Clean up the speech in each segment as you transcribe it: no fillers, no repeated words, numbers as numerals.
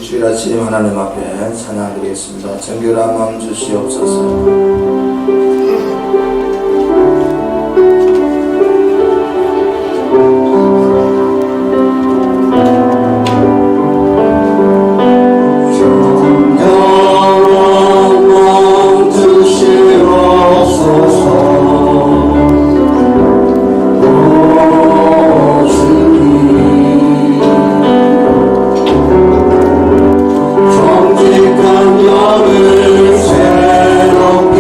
주일 아침 하나님 앞에 찬양드리겠습니다. 정결한 마음 주시옵소서. 정직한 영을 새롭게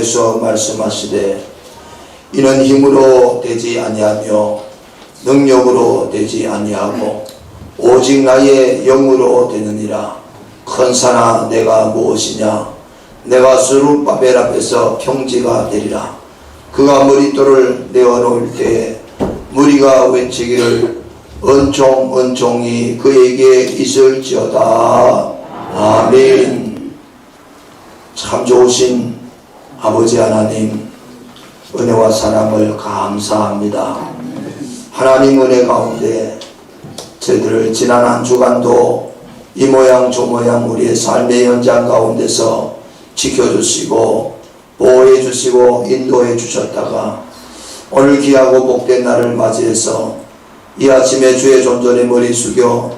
계속해서 말씀하시되 이는 힘으로 되지 아니하며 능력으로 되지 아니하고 오직 나의 영으로 되느니라. 큰 산아 내가 무엇이냐? 내가 스룹바벨 앞에서 평지가 되리라. 그가 머릿돌을 내어놓을 때에 무리가 외치기를 은총 은총이 그에게 있을지어다. 아멘. 참 좋으신 아버지 하나님, 은혜와 사랑을 감사합니다. 하나님 은혜 가운데 저희들을 지난 한 주간도 이 모양 저 모양 우리의 삶의 현장 가운데서 지켜주시고 보호해 주시고 인도해 주셨다가 오늘 귀하고 복된 날을 맞이해서 이 아침에 주의 존전에 머리 숙여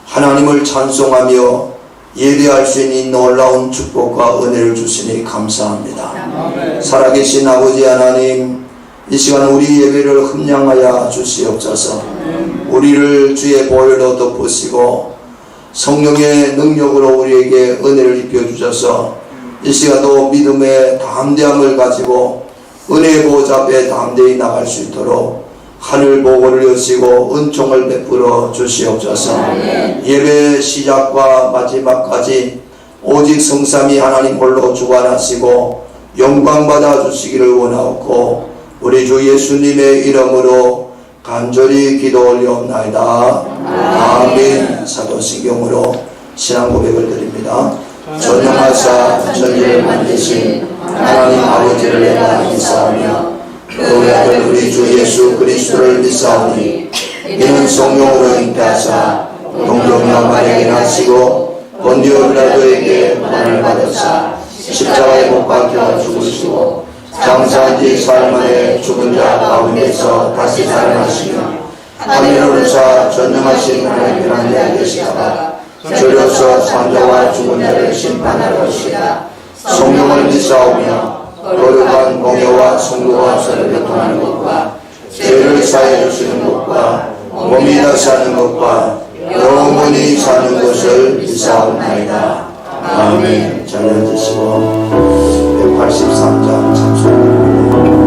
하나님을 찬송하며 예배할 수 있는 놀라운 축복과 은혜를 주시니 감사합니다. 살아계신 아버지 하나님, 이 시간 우리 예배를 흠양하여 주시옵소서. 우리를 주의 보혈로 덮으시고 성령의 능력으로 우리에게 은혜를 입혀주셔서 이 시간도 믿음의 담대함을 가지고 은혜의 보호자 앞에 담대히 나갈 수 있도록 하늘 보고를 여시고 은총을 베풀어 주시옵소서. 예배 시작과 마지막까지 오직 성삼위 하나님 홀로 주관하시고 영광받아 주시기를 원하옵고 우리 주 예수님의 이름으로 간절히 기도 올리옵나이다. 아멘. 사도신경으로 신앙 고백을 드립니다. 전능하사 천지를 만드신 하나님 아버지를 내가 믿사오며 그 아들 우리 주 예수 그리스도를 믿사오니 이는 성령으로 잉태하사 동정녀 마리아에게 나시고 본디오 빌라도에게 고난을 받으사 십자가에 못 박혀 죽으시고 장사한 지 사흘 만에 죽은 자 가운데서 다시 살아나시며 하늘에 오르사 전능하신 하나님 편안에 계시다가 저로서 산자와 죽은 자를 심판하러 오시다. 성령을 믿사오며 거룩한 공예와 성도와 서로 교통하는 것과 죄를 사해 주시는 것과 몸이 다시 하는 것과 영원히 사는 것을 믿사옵나이다. 아멘. 잘 앉으시고 183장 찬송.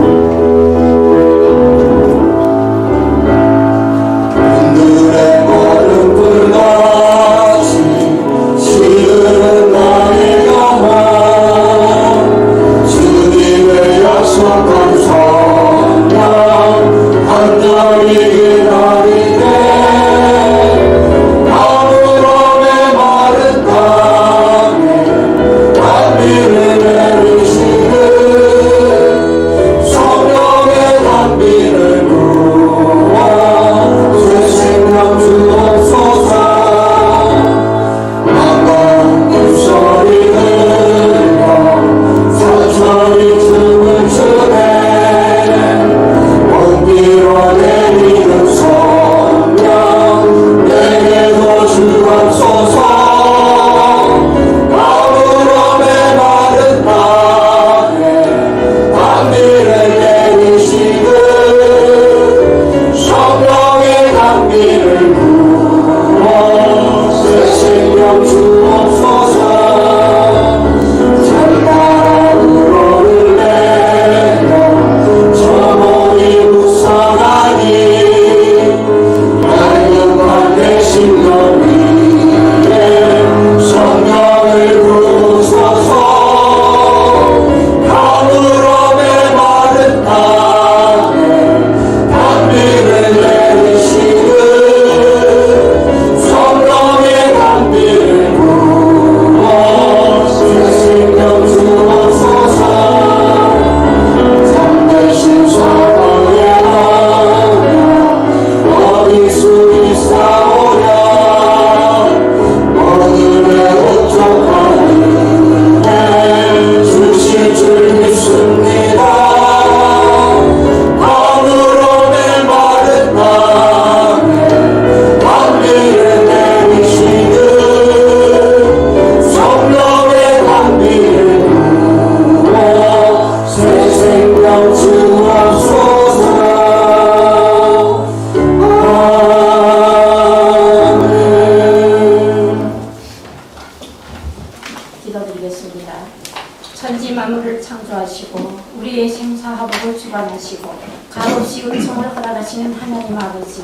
값없이 은총을 허락하시는 하나님 아버지,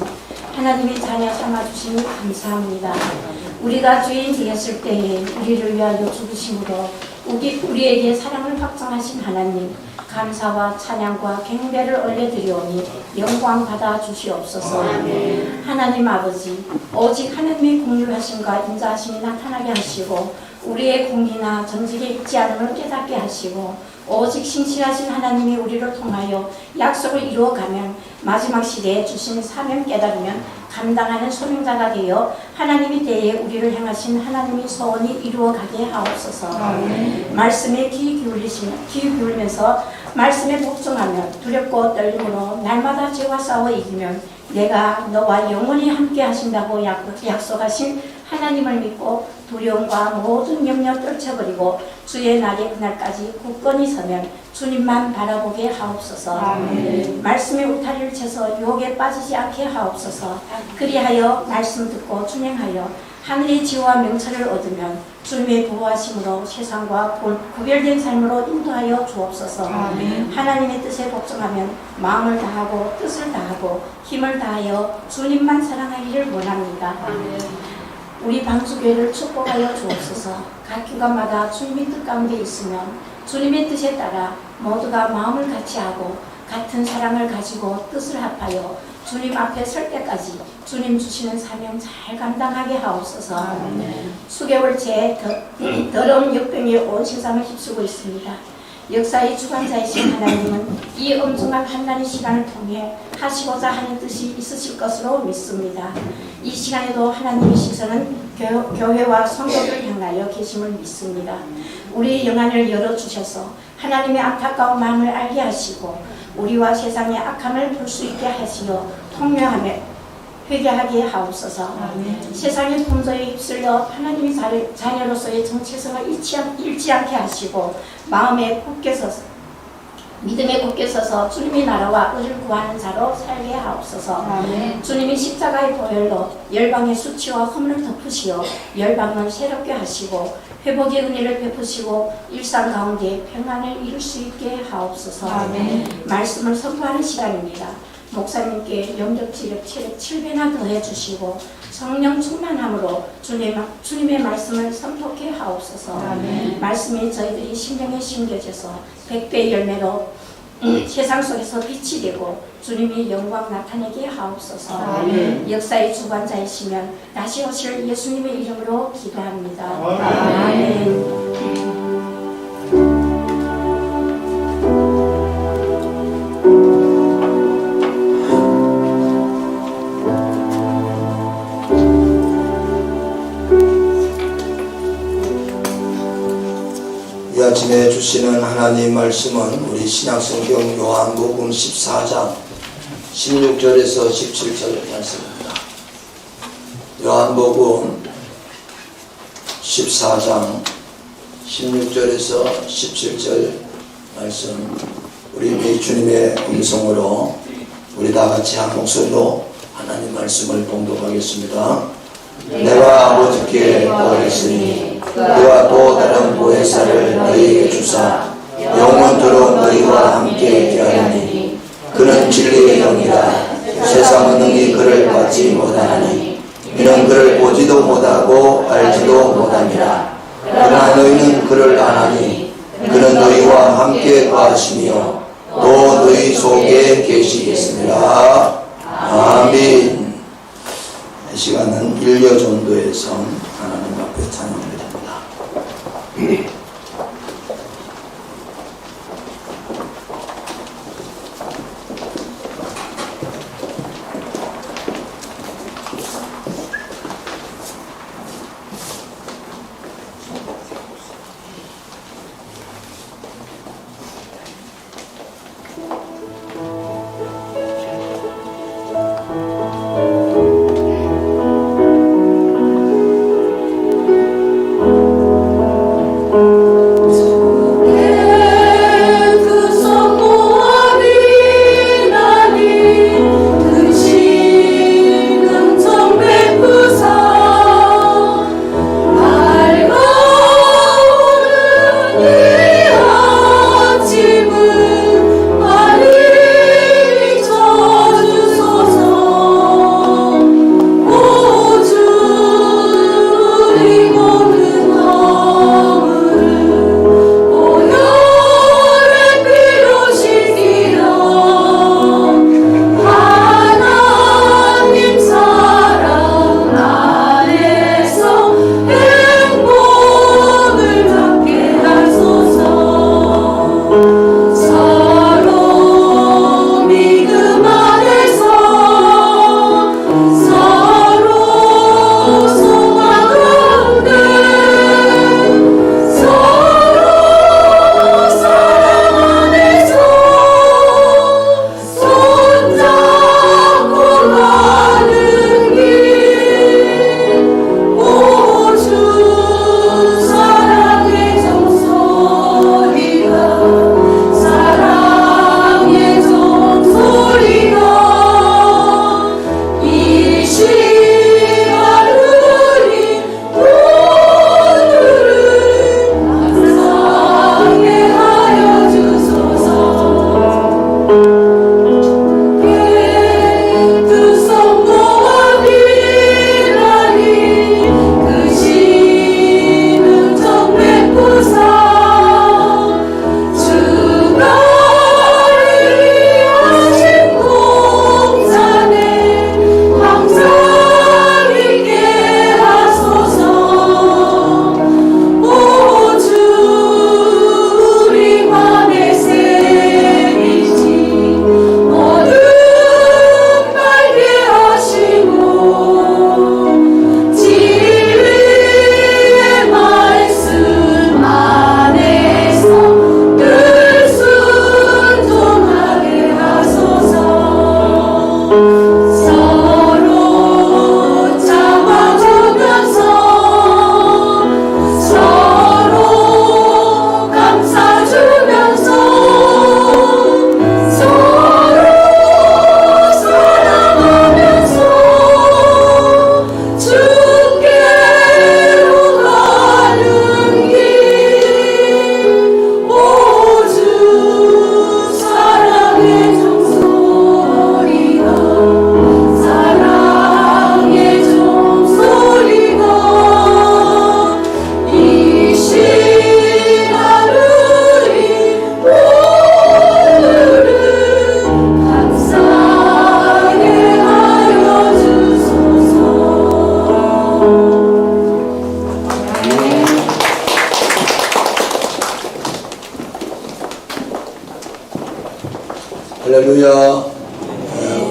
하나님의 자녀 삼아주시니 감사합니다. 우리가 주인 되었을 때에 우리를 위하여 죽으심으로 우리에게 사랑을 확정하신 하나님, 감사와 찬양과 경배를 올려드리오니 영광 받아 주시옵소서. 하나님 아버지, 오직 하나님의 공유하심과 인자하심이 나타나게 하시고 우리의 공의나 정직에 있지 않음을 깨닫게 하시고 오직 신실하신 하나님이 우리를 통하여 약속을 이루어가면 마지막 시대에 주신 사명 깨달으면 감당하는 소명자가 되어 하나님이 대해 우리를 향하신 하나님의 소원이 이루어가게 하옵소서. 말씀에 귀 기울이면서 말씀에 복종하며 두렵고 떨림으로 날마다 죄와 싸워 이기면 내가 너와 영원히 함께 하신다고 약속하신 하나님을 믿고 두려움과 모든 염려 떨쳐버리고 주의 날이 그날까지 굳건히 서면 주님만 바라보게 하옵소서. 말씀의 울타리를 쳐서 유혹에 빠지지 않게 하옵소서. 그리하여 말씀 듣고 준행하여 하늘의 지혜와 명철을 얻으면 주님의 보호하심으로 세상과 구별된 삶으로 인도하여 주옵소서. 하나님의 뜻에 복종하면 마음을 다하고 뜻을 다하고 힘을 다하여 주님만 사랑하기를 원합니다. 우리 방주교회를 축복하여 주옵소서. 각 교관마다 주님의 뜻 가운데 있으면 주님의 뜻에 따라 모두가 마음을 같이 하고 같은 사랑을 가지고 뜻을 합하여 주님 앞에 설 때까지 주님 주시는 사명 잘 감당하게 하옵소서. 수개월째 더러운 역병이 온 세상을 휩쓰고 있습니다. 역사의 주관자이신 하나님은 이 엄중한 판단의 시간을 통해 하시고자 하는 뜻이 있으실 것으로 믿습니다. 이 시간에도 하나님의 시선은 교회와 성도를 향하여 계심을 믿습니다. 우리의 영안을 열어주셔서 하나님의 안타까운 마음을 알게 하시고 우리와 세상의 악함을 볼 수 있게 하시어 통념하며 회개하게 하옵소서. 세상의 풍조에 휩쓸려 하나님의 자녀로서의 정체성을 잃지 않게 하시고 마음에 굳게 서서 믿음에 굳게 서서 주님의 나라와 의를 구하는 자로 살게 하옵소서. 주님이 십자가의 보혈로 열방의 수치와 허물을 덮으시어 열방을 새롭게 하시고 회복의 은혜를 베푸시고 일상 가운데 평안을 이룰 수 있게 하옵소서. 말씀을 선포하는 시간입니다. 목사님께 영적 지력 체력 7배나 더해 주시고 성령 충만함으로 주님의 말씀을 선포케 하옵소서. 말씀이 저희들이 심령에 심겨져서 100배의 열매로 세상 속에서 빛이 되고 주님이 영광 나타내게 하옵소서. 역사의 주관자이시면 다시 오실 예수님의 이름으로 기도합니다. 아멘. 이 아침에 주시는 하나님 말씀은 우리 신약성경 요한복음 14장 16절에서 17절 말씀입니다. 요한복음 14장 16절에서 17절 말씀, 우리 주님의 음성으로 우리 다 같이 한 목소리로 하나님 말씀을 봉독하겠습니다. 내가 아버지께 구하였으니 그와 또 다른 보혜사를 너희에게 주사 영원토록 너희와 함께 있게 하리니 그는 진리의 영이라. 세상은 능히 그를 받지 못하나니 이는 그를 보지도 못하고 알지도 못함이라. 그러나 너희는 그를 아나니 그는 너희와 함께 거하시며 또 너희 속에 계시겠습니다. 아멘. 이 시간은 일려전도에서 하나님 앞에 찬양드립니다.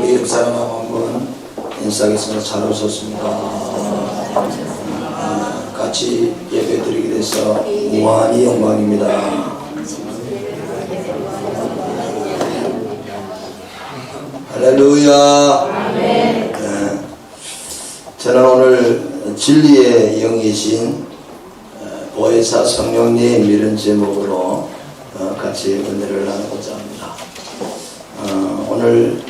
우리 옆사람하고 한번 인사하겠습니다. 잘 오셨습니다. 같이 예배 드리게 돼서 무한히 영광입니다. 할렐루야. 네. 저는 오늘 진리의 영이신 보혜사 성령님 이런 제목으로 같이 은혜를 나누고자 합니다. 오늘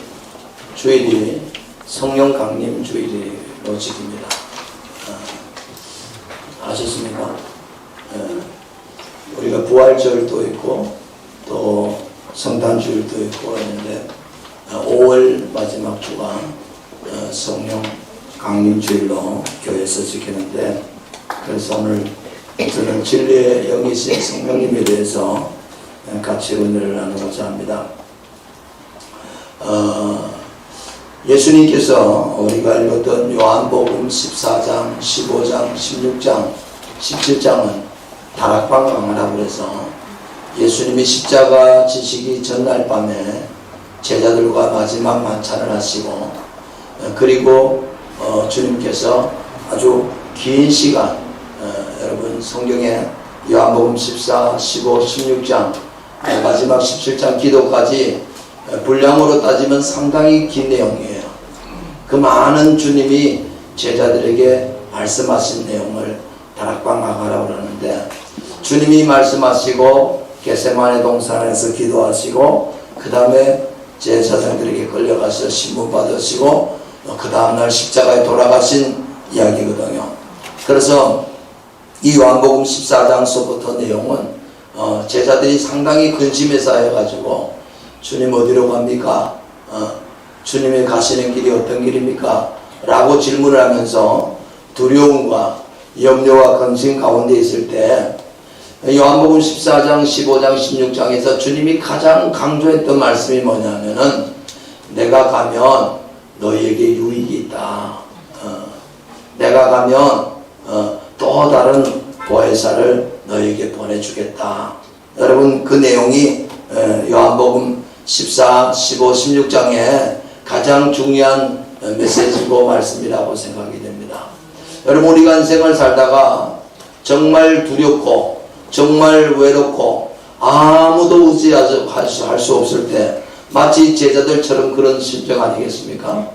주일이 성령 강림 주일로 지킵니다. 아셨습니까? 우리가 부활절도 있고 또 성탄주일도 있고 있는데 5월 마지막 주가 성령 강림주일로 교회에서 지키는데, 그래서 오늘 저는 진리의 영이신 성령님에 대해서 같이 은혜를 나누고자 합니다. 예수님께서 우리가 읽었던 요한복음 14장, 15장, 16장, 17장은 다락방강이라고 해서 예수님이 십자가 지시기 전날 밤에 제자들과 마지막 만찬을 하시고, 그리고 주님께서 아주 긴 시간, 여러분 성경에 요한복음 14, 15, 16장 마지막 17장 기도까지 분량으로 따지면 상당히 긴 내용이에요. 그 많은 주님이 제자들에게 말씀하신 내용을 다락방강하라고 하는데, 주님이 말씀하시고 겟세마네 동산에서 기도하시고 그 다음에 제사장들에게 끌려가서 신문 받으시고 그 다음날 십자가에 돌아가신 이야기거든요. 그래서 이 요한복음 14장서부터 내용은 제자들이 상당히 근심에 쌓여가지고 주님 어디로 갑니까? 주님이 가시는 길이 어떤 길입니까? 라고 질문을 하면서 두려움과 염려와 근심 가운데 있을 때 요한복음 14장, 15장, 16장에서 주님이 가장 강조했던 말씀이 뭐냐면은 내가 가면 너희에게 유익이 있다. 내가 가면 또 다른 보혜사를 너희에게 보내주겠다. 여러분 그 내용이 요한복음 14, 15, 16장에 가장 중요한 메시지고 말씀이라고 생각이 됩니다. 여러분 우리가 인생을 살다가 정말 두렵고 정말 외롭고 아무도 의지할 수 없을 때 마치 제자들처럼 그런 심정 아니겠습니까?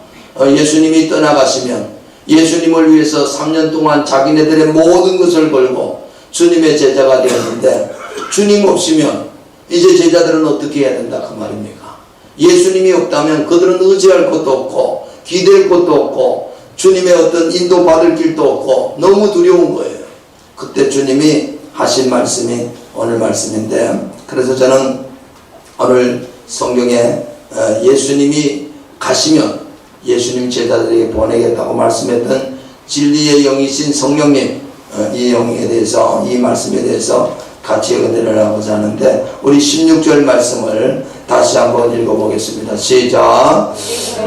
예수님이 떠나가시면 예수님을 위해서 3년 동안 자기네들의 모든 것을 걸고 주님의 제자가 되었는데, 주님 없으면 이제 제자들은 어떻게 해야 된다 그 말입니까? 예수님이 없다면 그들은 의지할 것도 없고 기댈 것도 없고 주님의 어떤 인도받을 길도 없고 너무 두려운 거예요. 그때 주님이 하신 말씀이 오늘 말씀인데, 그래서 저는 오늘 성경에 예수님이 가시면 예수님 제자들에게 보내겠다고 말씀했던 진리의 영이신 성령님, 이 영에 대해서, 이 말씀에 대해서 같이 은혜를 하고자 하는데, 우리 16절 말씀을 다시 한번 읽어보겠습니다. 시작.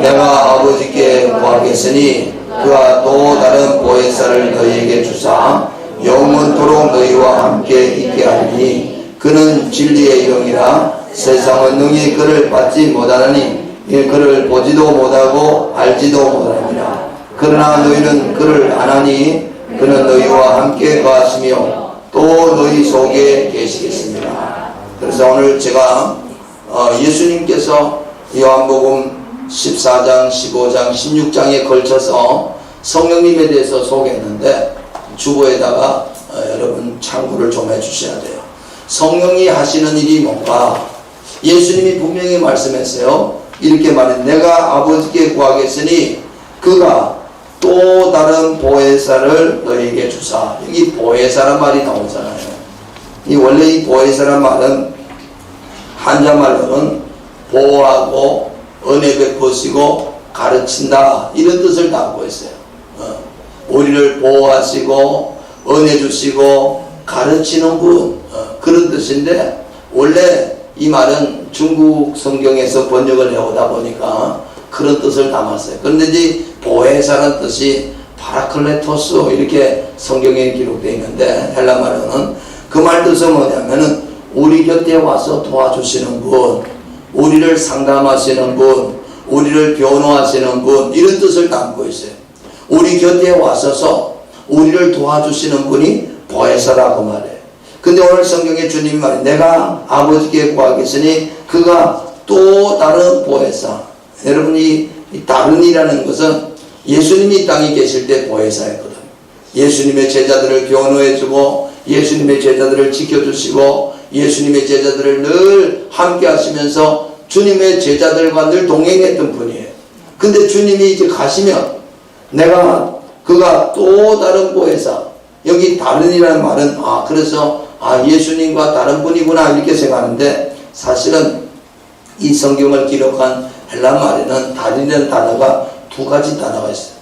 내가 아버지께 구하겠으니 그가 또 다른 보혜사를 너희에게 주사 영원토록 너희와 함께 있게 하리니 그는 진리의 영이라 세상은 능히 그를 받지 못하느니 그를 보지도 못하고 알지도 못하느니라. 그러나 너희는 그를 아나니 그는 너희와 함께 거하시며 또 너희 속에 계시겠습니다. 그래서 오늘 제가 예수님께서 요한복음 14장, 15장, 16장에 걸쳐서 성령님에 대해서 소개했는데 주보에다가 여러분 참고를 좀 해주셔야 돼요. 성령이 하시는 일이 뭔가? 예수님이 분명히 말씀했어요. 이렇게 말해, 내가 아버지께 구하겠으니 그가 또 다른 보혜사를 너희에게 주사. 여기 보혜사란 말이 나오잖아요. 원래 이 보혜사란 말은 한자말로는 보호하고 은혜 베푸시고 가르친다 이런 뜻을 담고 있어요. 우리를 보호하시고 은혜 주시고 가르치는 분, 그런 뜻인데, 원래 이 말은 중국 성경에서 번역을 해오다 보니까 그런 뜻을 담았어요. 그런데 이제 보혜사라는 뜻이 파라클레토스 이렇게 성경에 기록되어 있는데, 헬라 말로는 그 말 뜻은 뭐냐면은 우리 곁에 와서 도와주시는 분, 우리를 상담하시는 분, 우리를 변호하시는 분, 이런 뜻을 담고 있어요. 우리 곁에 와서서 우리를 도와주시는 분이 보혜사라고 말해요. 근데 오늘 성경에 주님이 말해, 내가 아버지께 구하겠으니 그가 또 다른 보혜사. 여러분이 다른이라는 것은 예수님이 이 땅에 계실 때 보혜사였거든요. 예수님의 제자들을 변호해주고 예수님의 제자들을 지켜주시고 예수님의 제자들을 늘 함께 하시면서 주님의 제자들과 늘 동행했던 분이에요. 근데 주님이 이제 가시면 그가 또 다른 보혜사, 여기 다른이라는 말은 그래서 예수님과 다른 분이구나 이렇게 생각하는데, 사실은 이 성경을 기록한 헬라 말에는 다른이라는 단어가 두 가지 단어가 있어요.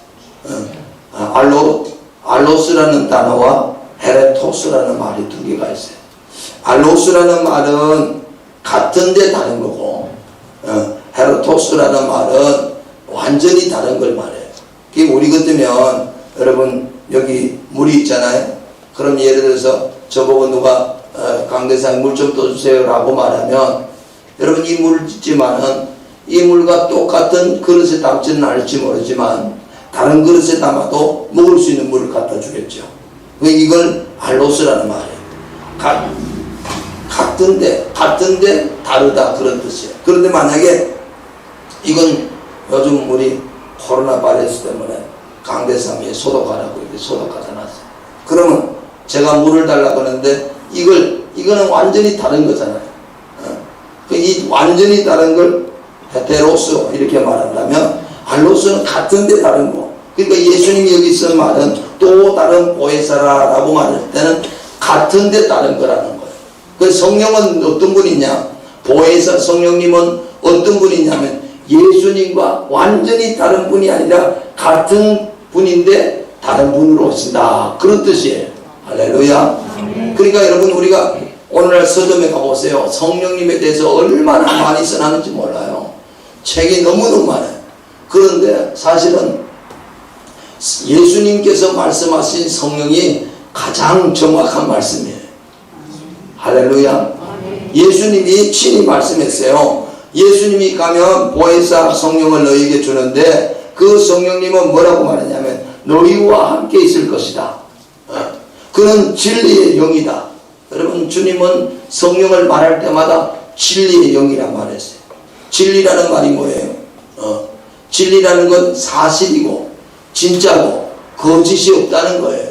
알로스라는 단어와 헤레토스라는 말이 두 개가 있어요. 알로스라는 말은 같은데 다른 거고, 헤레토스라는 말은 완전히 다른 걸 말해요. 우리 같으면 여러분 여기 물이 있잖아요. 그럼 예를 들어서 저보고 누가 강대상에 물 좀 떠주세요 라고 말하면, 여러분 이 물을 짓지만은 이 물과 똑같은 그릇에 담지는 않을지 모르지만 다른 그릇에 담아도 먹을 수 있는 물을 갖다 주겠죠. 이걸 알로스라는 말이에요. 같은데 다르다, 그런 뜻이에요. 그런데 만약에 이건 요즘 우리 코로나 바이러스 때문에 강대상에 소독하라고 이렇게 소독하다 놨어요. 그러면 제가 물을 달라고 하는데 이거는 완전히 다른 거잖아요. 이 완전히 다른 걸 헤테로스 이렇게 말한다면, 알로스는 같은데 다른 거. 그러니까 예수님이 여기 쓴 말은 또 다른 보혜사라고 말할 때는 같은데 다른 거라는 거예요. 그 성령은 어떤 분이냐? 보혜사 성령님은 어떤 분이냐면 예수님과 완전히 다른 분이 아니라 같은 분인데 다른 분으로 오신다, 그런 뜻이에요. 할렐루야. 그러니까 여러분, 우리가 오늘날 서점에 가보세요. 성령님에 대해서 얼마나 많이 써놨는지 몰라요. 책이 너무너무 많아요. 그런데 사실은 예수님께서 말씀하신 성령이 가장 정확한 말씀이에요. 할렐루야. 예수님이 친히 말씀했어요. 예수님이 가면 보혜사 성령을 너희에게 주는데, 그 성령님은 뭐라고 말하냐면 너희와 함께 있을 것이다. 그는 진리의 영이다. 여러분, 주님은 성령을 말할 때마다 진리의 영이란 말했어요. 진리라는 말이 뭐예요? 진리라는 건 사실이고 진짜고 거짓이 없다는 거예요.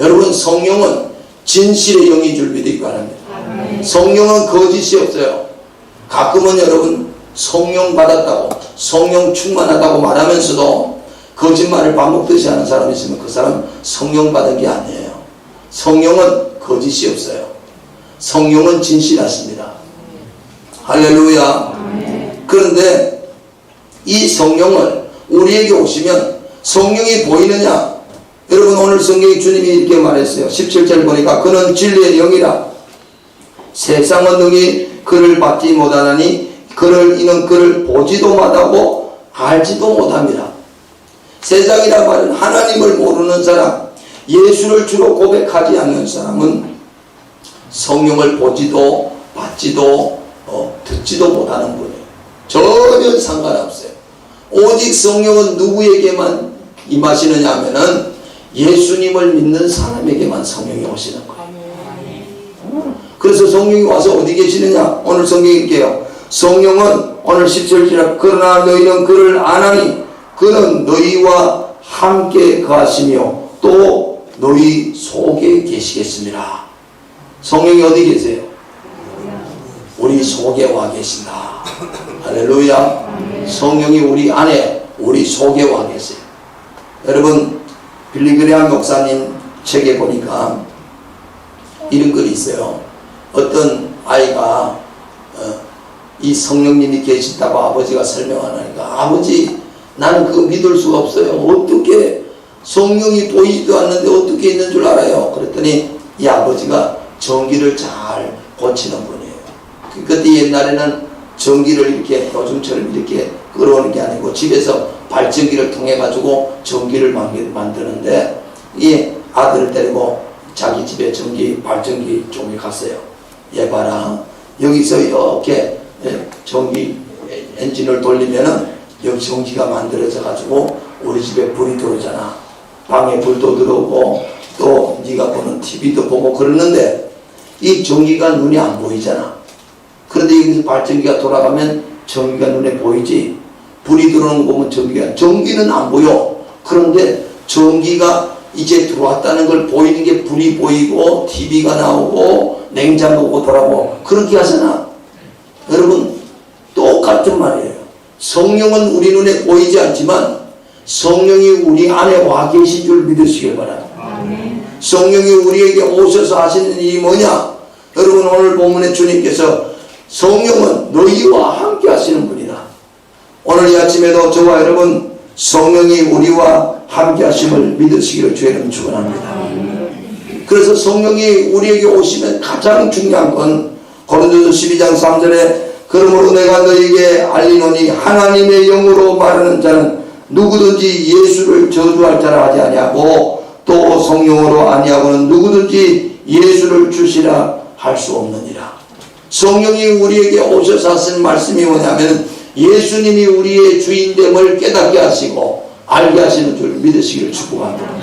여러분, 성령은 진실의 영인 줄 믿기 바랍니다. 성령은 거짓이 없어요. 가끔은 여러분 성령 받았다고, 성령 충만하다고 말하면서도 거짓말을 반복듯이 하는 사람이 있으면 그 사람 성령 받은 게 아니에요. 성령은 거짓이 없어요. 성령은 진실하십니다. 할렐루야. 그런데 이 성령을 우리에게 오시면 성령이 보이느냐? 여러분, 오늘 성경에 주님이 이렇게 말했어요. 17절 보니까 그는 진리의 영이라 세상은 능히 그를 받지 못하나니 이는 그를 보지도 못하고 알지도 못합니다. 세상이라 말은 하나님을 모르는 사람, 예수를 주로 고백하지 않는 사람은 성령을 보지도 받지도 듣지도 못하는 분이에요. 전혀 상관없어요. 오직 성령은 누구에게만 임하시느냐 하면은 예수님을 믿는 사람에게만 성령이 오시는 거예요. 그래서 성령이 와서 어디 계시느냐? 오늘 성경에 있게요. 성령은 오늘 17절에 그러나 너희는 그를 아나니 그는 너희와 함께 거하시며 또 너희 속에 계시겠습니다. 성령이 어디 계세요? 우리 속에 와 계신다. 할렐루야. 성령이 우리 안에, 우리 속에 와 계세요. 여러분, 빌리그레암 목사님 책에 보니까 이런 글이 있어요. 어떤 아이가 이 성령님이 계신다고 아버지가 설명하니까, 아버지 나는 그거 믿을 수가 없어요. 어떻게 성령이 보이지도 않는데 어떻게 있는 줄 알아요? 그랬더니 이 아버지가 전기를 잘 고치는 분이에요. 그때 옛날에는 전기를 이렇게 요즘처럼 이렇게 끌어오는 게 아니고 집에서 발전기를 통해 가지고 전기를 만드는데, 이 아들을 데리고 자기 집에 발전기 쪽에 갔어요. 얘 봐라, 여기서 이렇게 전기 엔진을 돌리면은 여기 전기가 만들어져 가지고 우리 집에 불이 들어오잖아. 방에 불도 들어오고 또 네가 보는 TV도 보고 그러는데 이 전기가 눈에 안 보이잖아. 그런데 여기서 발전기가 돌아가면 전기가 눈에 보이지. 불이 들어오는 거 보면 전기는 안 보여. 그런데 전기가 이제 들어왔다는 걸 보이는 게 불이 보이고 TV가 나오고 냉장고가 돌아오고 그렇게 하잖아. 여러분 똑같은 말이에요. 성령은 우리 눈에 보이지 않지만 성령이 우리 안에 와 계신 줄 믿으시길 바랍니다. 성령이 우리에게 오셔서 하시는 일이 뭐냐? 여러분 오늘 본문에 주님께서 성령은 너희와 함께 하시는 분이다. 오늘 이 아침에도 저와 여러분 성령이 우리와 함께 하심을 믿으시기를 주의 이름 축원합니다. 그래서 성령이 우리에게 오시면 가장 중요한 건 고린도서 12장 3절에 그러므로 내가 너희에게 알리노니 하나님의 영으로 말하는 자는 누구든지 예수를 저주할 자라 하지 아니하고 또 성령으로 아니하고는 누구든지 예수를 주시라 할 수 없느니라. 성령이 우리에게 오셔서 하신 말씀이 뭐냐면 예수님이 우리의 주인됨을 깨닫게 하시고 알게 하시는 줄 믿으시기를 축복합니다.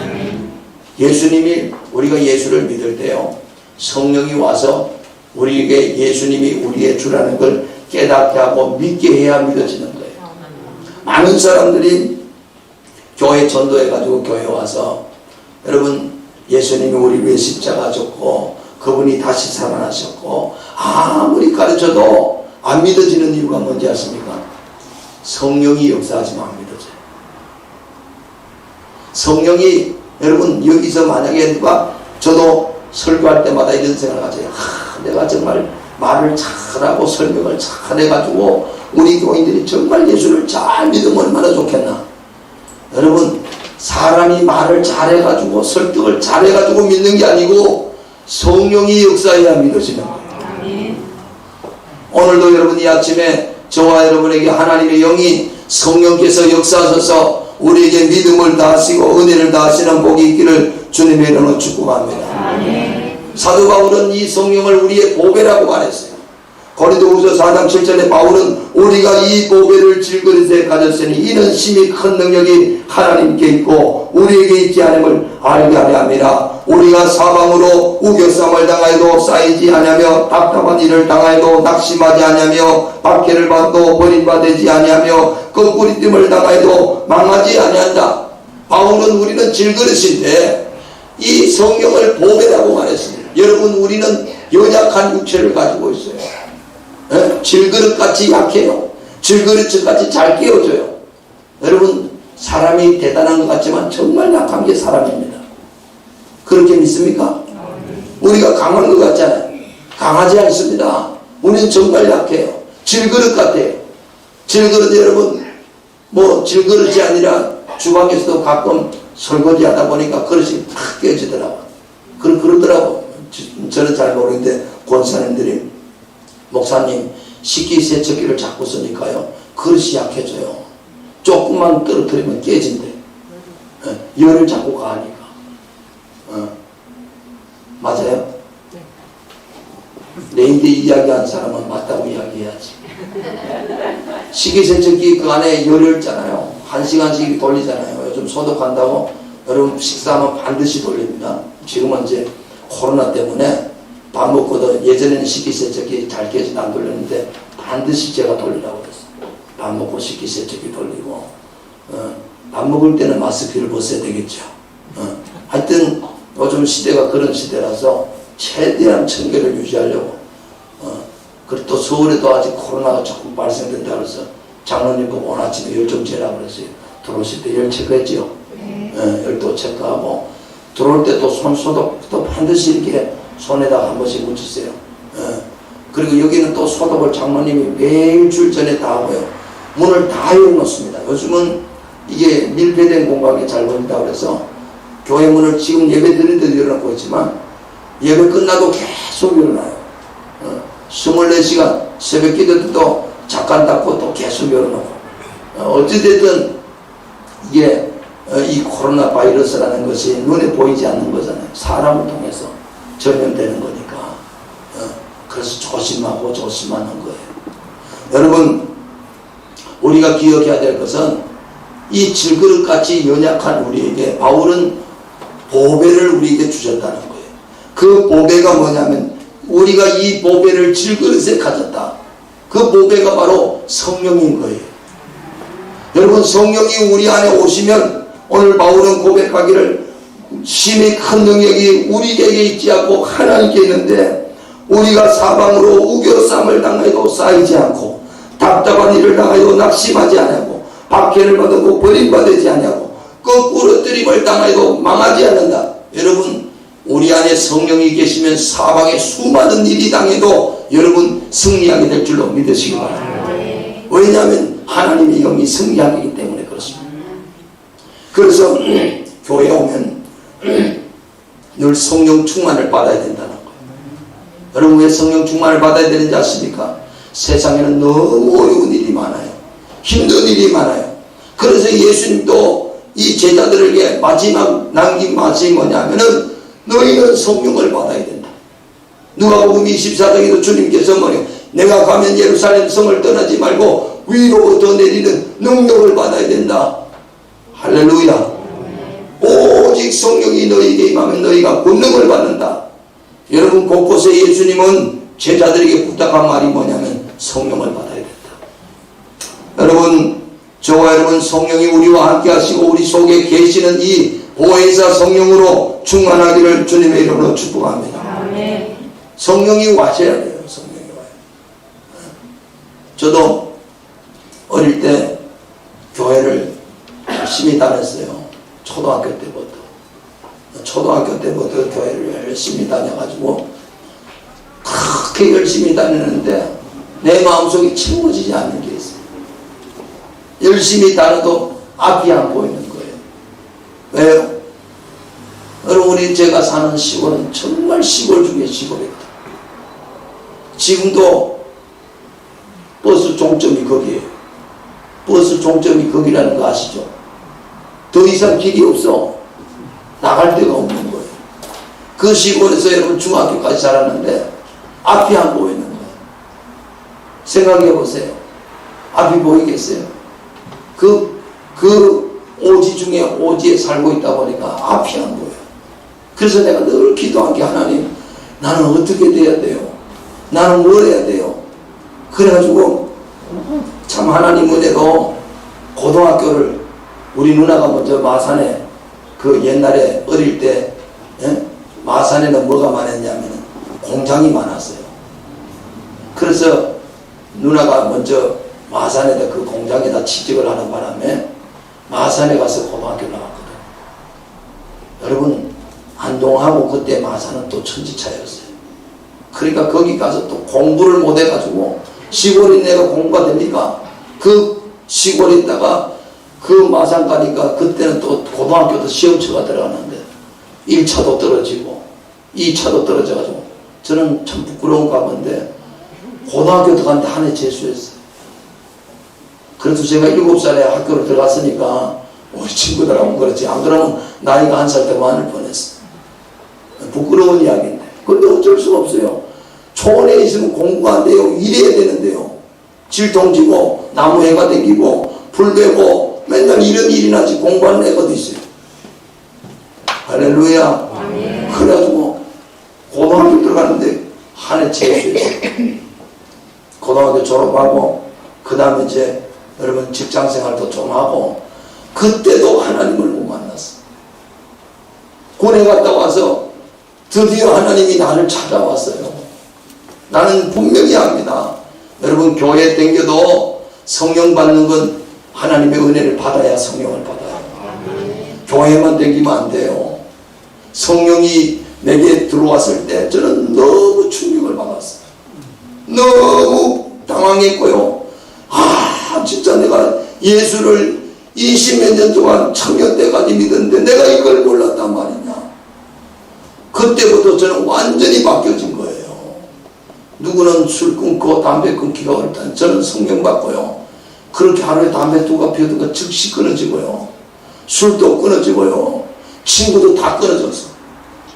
예수님이 우리가 예수를 믿을 때요 성령이 와서 우리에게 예수님이 우리의 주라는 걸 깨닫게 하고 믿게 해야 믿어지는 거예요. 많은 사람들이 교회 전도해가지고 교회 와서 여러분 예수님이 우리 위해 십자가 졌고 그분이 다시 살아나셨고 아무리 가르쳐도 안 믿어지는 이유가 뭔지 아십니까? 성령이 역사하지만 안 믿어져요. 성령이 여러분 여기서 만약에 누가 저도 설교할 때마다 이런 생각을 가져요. 내가 정말 말을 잘하고 설명을 잘해가지고 우리 교인들이 정말 예수를 잘 믿으면 얼마나 좋겠나. 여러분 사람이 말을 잘해가지고 설득을 잘해가지고 믿는 게 아니고 성령이 역사해야 믿어지는 거예요. 오늘도 여러분 이 아침에 저와 여러분에게 하나님의 영이 성령께서 역사하셔서 우리에게 믿음을 다하시고 은혜를 다하시는 복이 있기를 주님의 이름으로 축복합니다. 사도 바울은 이 성령을 우리의 보배라고 말했어요. 고린도후서 4장 7절에 바울은 우리가 이 보배를 질그릇에 가졌으니 이는 심히 큰 능력이 하나님께 있고 우리에게 있지 않음을 알게 하려 함이라. 우리가 사방으로 우겨쌈을 당하여도 쌓이지 아니하며 답답한 일을 당하여도 낙심하지 아니하며 박해를 받도 버림받지 아니하며 거꾸리짐을 당하여도 망하지 아니한다. 바울은 우리는 질그릇인데 이 성령을 보배라고 말했습니다. 여러분 우리는 연약한 육체를 가지고 있어요. 질그릇같이 약해요. 질그릇같이 잘 깨어져요. 여러분 사람이 대단한 것 같지만 정말 약한 게 사람입니다. 그렇게 믿습니까? 우리가 강한 것 같잖아요. 강하지 않습니다. 우리는 정말 약해요. 질그릇 같아요. 질그릇 여러분 뭐 질그릇이 아니라 주방에서도 가끔 설거지 하다 보니까 그릇이 탁 깨지더라고. 그러더라고. 저는 잘 모르는데 권사님들이 목사님 식기세척기를 자꾸 쓰니까요 그릇이 약해져요. 조금만 떨어뜨리면 깨진대. 열을 자꾸 가하니까. 맞아요? 내인데 이야기한 사람은 맞다고 이야기해야지. 식기세척기 그 안에 열이 있잖아요. 1시간씩 돌리잖아요. 요즘 소독한다고 여러분 식사하면 반드시 돌립니다. 지금은 이제 코로나 때문에 밥 먹고도 예전에는 식기세척기 잘 깨지도 안 돌렸는데 반드시 제가 돌리라고 그랬어요. 밥 먹고 식기세척기 돌리고 밥 먹을 때는 마스크를 벗어야 되겠죠. 하여튼 요즘 시대가 그런 시대라서 최대한 청결을 유지하려고 그리고 또 서울에도 아직 코로나가 조금 발생된다고 해서 장로님 보고 오늘 아침에 열 좀 재라고 그랬어요. 들어오실 때 열 체크했죠. 열도 체크하고 들어올 때 또 손 소독도 반드시 이렇게 손에다가 한 번씩 묻히세요. 그리고 여기는 또 소독을 장로님이 매일 줄 전에 다 하고요. 문을 다 열어놓습니다. 요즘은 이게 밀폐된 공간이 잘 보인다고 그래서 교회 문을 지금 예배 드릴 때도 열어놓고 있지만 예배 끝나도 계속 열어놔요. 24시간 새벽 기도 때도 잠깐 닫고 또 계속 열어놓고 어찌됐든 이게 이 코로나 바이러스라는 것이 눈에 보이지 않는 거잖아요. 사람을 통해서 전염되는 거니까 그래서 조심하고 조심하는 거예요. 여러분 우리가 기억해야 될 것은 이 질그릇같이 연약한 우리에게 바울은 보배를 우리에게 주셨다는 거예요. 그 보배가 뭐냐면 우리가 이 보배를 질그릇에 가졌다. 그 보배가 바로 성령인 거예요. 여러분, 성령이 우리 안에 오시면 오늘 바울은 고백하기를 심히 큰 능력이 우리에게 있지 않고 하나님께 있는데 우리가 사방으로 우겨쌈을 당해도 쌓이지 않고 답답한 일을 당하여 낙심하지 않고 박해를 받고 버림받지 않고 거꾸로 뜨림을 당해도 망하지 않는다. 여러분, 우리 안에 성령이 계시면 사방에 수많은 일이 당해도 여러분 승리하게 될 줄로 믿으시기 바랍니다. 왜냐하면 하나님의 영이 승리하기 때문에 그렇습니다. 그래서 교회에 오면 늘 성령 충만을 받아야 된다는 거예요. 여러분, 왜 성령 충만을 받아야 되는지 아십니까? 세상에는 너무 어려운 일이 많아요. 힘든 일이 많아요. 그래서 예수님도 이 제자들에게 남긴 말씀이 뭐냐면은 너희는 성령을 받아야 된다. 누가복음 24장에도 주님께서 뭐래요? 내가 가면 예루살렘 성을 떠나지 말고 위로부터 내리는 능력을 받아야 된다. 할렐루야. 오직 성령이 너희에게 임하면 너희가 권능을 받는다. 여러분, 곳곳에 예수님은 제자들에게 부탁한 말이 뭐냐면 성령을 받아야 된다. 여러분, 저와 여러분 성령이 우리와 함께 하시고 우리 속에 계시는 이 보혜사 성령으로 충만하기를 주님의 이름으로 축복합니다. 아멘. 성령이 와셔야 돼요. 성령이 와요. 저도 어릴 때 교회를 열심히 다녔어요. 초등학교 때부터 교회를 열심히 다녀가지고 그렇게 열심히 다니는데 내 마음속에 채워지지 않는 게 있어요. 열심히 다녀도 앞이 안 보이는 거예요. 왜요? 여러분, 제가 사는 시골은 정말 시골 중에 시골입니다. 지금도 버스 종점이 거기에요. 버스 종점이 거기라는 거 아시죠? 더 이상 길이 없어. 나갈 데가 없는 거예요. 그 시골에서 여러분 중학교까지 자랐는데 앞이 안 보이는 거예요. 생각해 보세요. 앞이 보이겠어요? 그 오지 중에 오지에 살고 있다 보니까 앞이 안 보여요. 그래서 내가 늘 기도한 게 하나님, 나는 어떻게 돼야 돼요? 나는 뭘 해야 돼요? 그래가지고 참 하나님 은혜로 고등학교를 우리 누나가 먼저 마산에 그 옛날에 어릴 때 마산에는 뭐가 많았냐면 공장이 많았어요. 그래서 누나가 먼저 마산에다 그 공장에다 취직을 하는 바람에 마산에 가서 고등학교를 나왔거든요. 여러분, 안동하고 그때 마산은 또 천지차이였어요. 그러니까 거기 가서 또 공부를 못 해가지고 시골인 내가 공부가 됩니까? 그 시골에 있다가 그 마산 가니까 그때는 또 고등학교도 시험처가 들어가는데 1차도 떨어지고 2차도 떨어져가지고 저는 참 부끄러운 가문인데 고등학교 들어갔는데 한 해 재수했어요. 그래서 제가 7살에 학교를 들어갔으니까 우리 친구들하고 그렇지, 안 그러면 나이가 한 살 더 많을 뻔했어. 부끄러운 이야기인데 근데 어쩔 수가 없어요. 초원에 있으면 공부가 안 돼요. 일해야 되는데요. 질통지고 나무해가 댕기고 불 베고 맨날 이런 일이 나지 공부하는 애가 어디 있어요. 할렐루야. 아멘. 그래가지고 고등학교 들어가는데 한 해 재수했어요. 고등학교 졸업하고 그 다음에 이제 여러분 직장생활도 좀 하고 그때도 하나님을 못 만났어. 군에 갔다 와서 드디어 하나님이 나를 찾아왔어요. 나는 분명히 압니다. 여러분, 교회에 댕겨도 성령 받는 건 하나님의 은혜를 받아야 성령을 받아요. 교회만 댕기면 안 돼요. 성령이 내게 들어왔을 때 저는 너무 충격을 받았어요. 너무 당황했고요. 진짜 내가 예수를 20몇 년 동안 청년 때까지 믿었는데 내가 이걸 몰랐단 말이냐. 그때부터 저는 완전히 바뀌어진 거예요. 누구는 술 끊고 담배 끊기가 어렵다. 저는 성령 받고요. 그렇게 하루에 담배 두가 피우다가 즉시 끊어지고요. 술도 끊어지고요. 친구도 다 끊어졌어.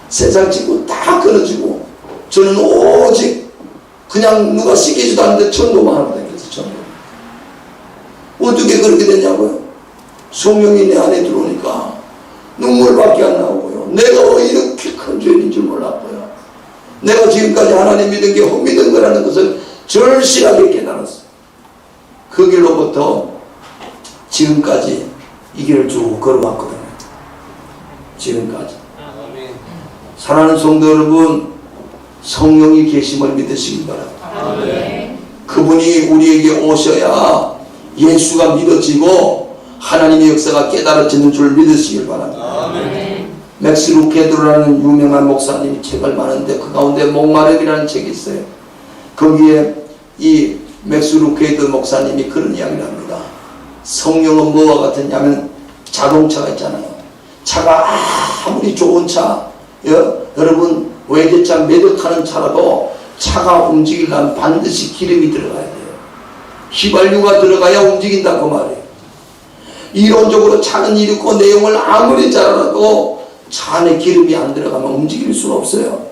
세상 친구 다 끊어지고 저는 오직 그냥 누가 시키지도 않는데 전도만 하고 다녔어. 전도. 어떻게 그렇게 되냐고요? 성령이 내 안에 들어오니까 눈물밖에 안 나오고요. 내가 왜 이렇게 큰 죄인인 줄 몰랐고요. 내가 지금까지 하나님 믿은 게 헛믿은 거라는 것을 절실하게 깨달았어요. 그 길로부터 지금까지 이 길을 쭉 걸어왔거든요. 지금까지. 사랑하는 성도 여러분, 성령이 계심을 믿으시기 바랍니다. 그분이 우리에게 오셔야 예수가 믿어지고 하나님의 역사가 깨달아지는 줄 믿으시길 바랍니다. 맥스 루케드라는 유명한 목사님이 책을 많은데 그 가운데 목마름이라는 책이 있어요. 거기에 이 맥스 루케드 목사님이 그런 이야기를 합니다. 성령은 뭐와 같으냐면 자동차가 있잖아요. 차가 아무리 좋은 차, 여러분 외제차 매덕하는 차라도 차가 움직이려면 반드시 기름이 들어가야 돼요. 휘발유가 들어가야 움직인다 그 말이에요. 이론적으로 차는 이렇고 내용을 아무리 잘 알아도 차 안에 기름이 안 들어가면 움직일 수가 없어요.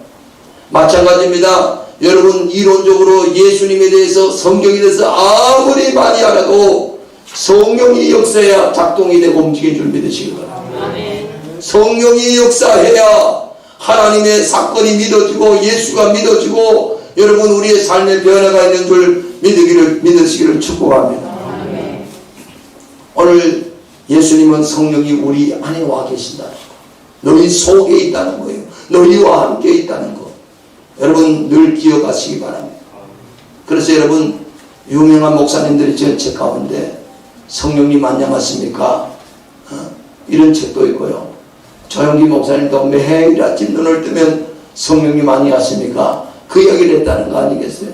마찬가지입니다. 여러분 이론적으로 예수님에 대해서 성경에 대해서 아무리 많이 알아도 성령이 역사해야 작동이 되고 움직이는 줄 믿으시기 바랍니다. 성령이 역사해야 하나님의 사건이 믿어지고 예수가 믿어지고 여러분 우리의 삶의 변화가 있는 줄 믿으시기를 축복합니다. 오늘 예수님은 성령이 우리 안에 와 계신다는 거, 너희 속에 있다는 거예요. 너희와 함께 있다는 거 여러분 늘 기억하시기 바랍니다. 그래서 여러분 유명한 목사님들이 지은 책 가운데 성령님 안녕하십니까? 이런 책도 있고요. 조영기 목사님도 매일 아침 눈을 뜨면 성령님 안녕하십니까? 그 이야기를 했다는 거 아니겠어요?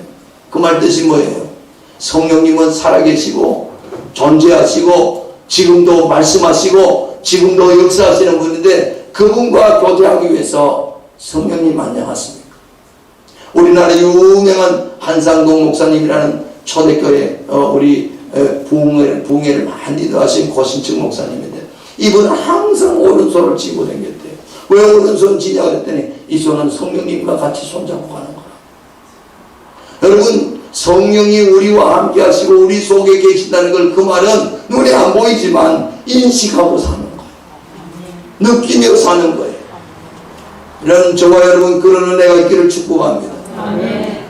그 말 뜻이 뭐예요? 성령님은 살아계시고 존재하시고 지금도 말씀하시고 지금도 역사하시는 분인데 그분과 교제하기 위해서 성령님 안녕하십니까? 우리나라 유명한 한상동 목사님이라는 초대교회 우리 부흥회를 많이 하신 고신층 목사님인데 이분은 항상 오른손을 쥐고 다녔대요. 왜 오른손 쥐냐 그랬더니 이 손은 성령님과 같이 손잡고 가는 거라. 여러분 성령이 우리와 함께 하시고 우리 속에 계신다는 걸 그 말은 눈에 안 보이지만 인식하고 사는 거예요. 느끼며 사는 거예요. 이런 저와 여러분 그런 은혜가 있기를 축복합니다.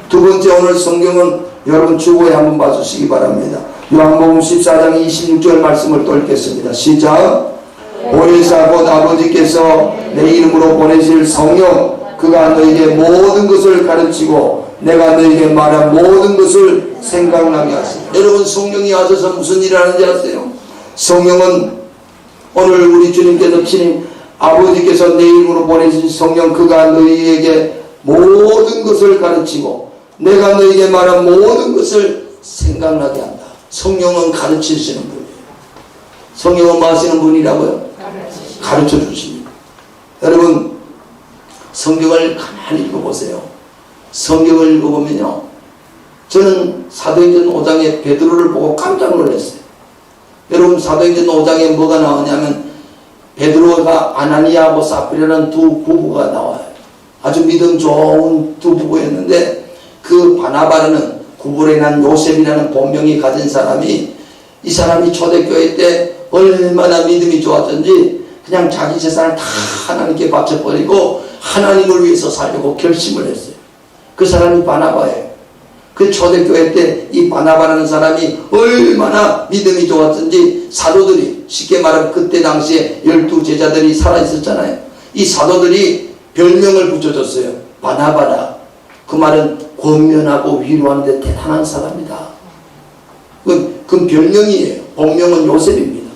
두 번째 오늘 성경은 여러분 주보에 한번 봐주시기 바랍니다. 요한복음 14장 26절 말씀을 또 읽겠습니다. 시작. 보혜사 곧 아버지께서 내 이름으로 보내실 성령 그가 너에게 모든 것을 가르치고 내가 너에게 말한 모든 것을 생각나게 하시다. 여러분 성령이 와셔서 무슨 일을 하는지 아세요? 성령은 오늘 우리 주님께서 친히 아버지께서 내 이름으로 보내신 성령 그가 너희에게 모든 것을 가르치고 내가 너희에게 말한 모든 것을 생각나게 한다. 성령은 가르치시는 분이에요. 성령은 뭐 하시는 분이라고요? 가르쳐 주십니다. 여러분 성경을 가만히 읽어보세요. 성경을 읽어보면요 저는 사도행전 5장에 베드로를 보고 깜짝 놀랐어요. 여러분 사도행전 5장에 뭐가 나오냐면 베드로가 아나니아하고 사피라는 두 부부가 나와요. 아주 믿음 좋은 두 부부였는데 그 바나바라는 구불에 난 요셉이라는 본명이 가진 사람이 이 사람이 초대교회 때 얼마나 믿음이 좋았던지 그냥 자기 재산을 다 하나님께 바쳐버리고 하나님을 위해서 살려고 결심을 했어요. 그 사람이 바나바예요. 그 초대교회 때 이 바나바라는 사람이 얼마나 믿음이 좋았던지 사도들이 쉽게 말하면 그때 당시에 12제자들이 살아있었잖아요. 이 사도들이 별명을 붙여줬어요. 바나바라. 그 말은 권면하고 위로하는데 대단한 사람이다. 그건 별명이에요. 본명은 요셉입니다.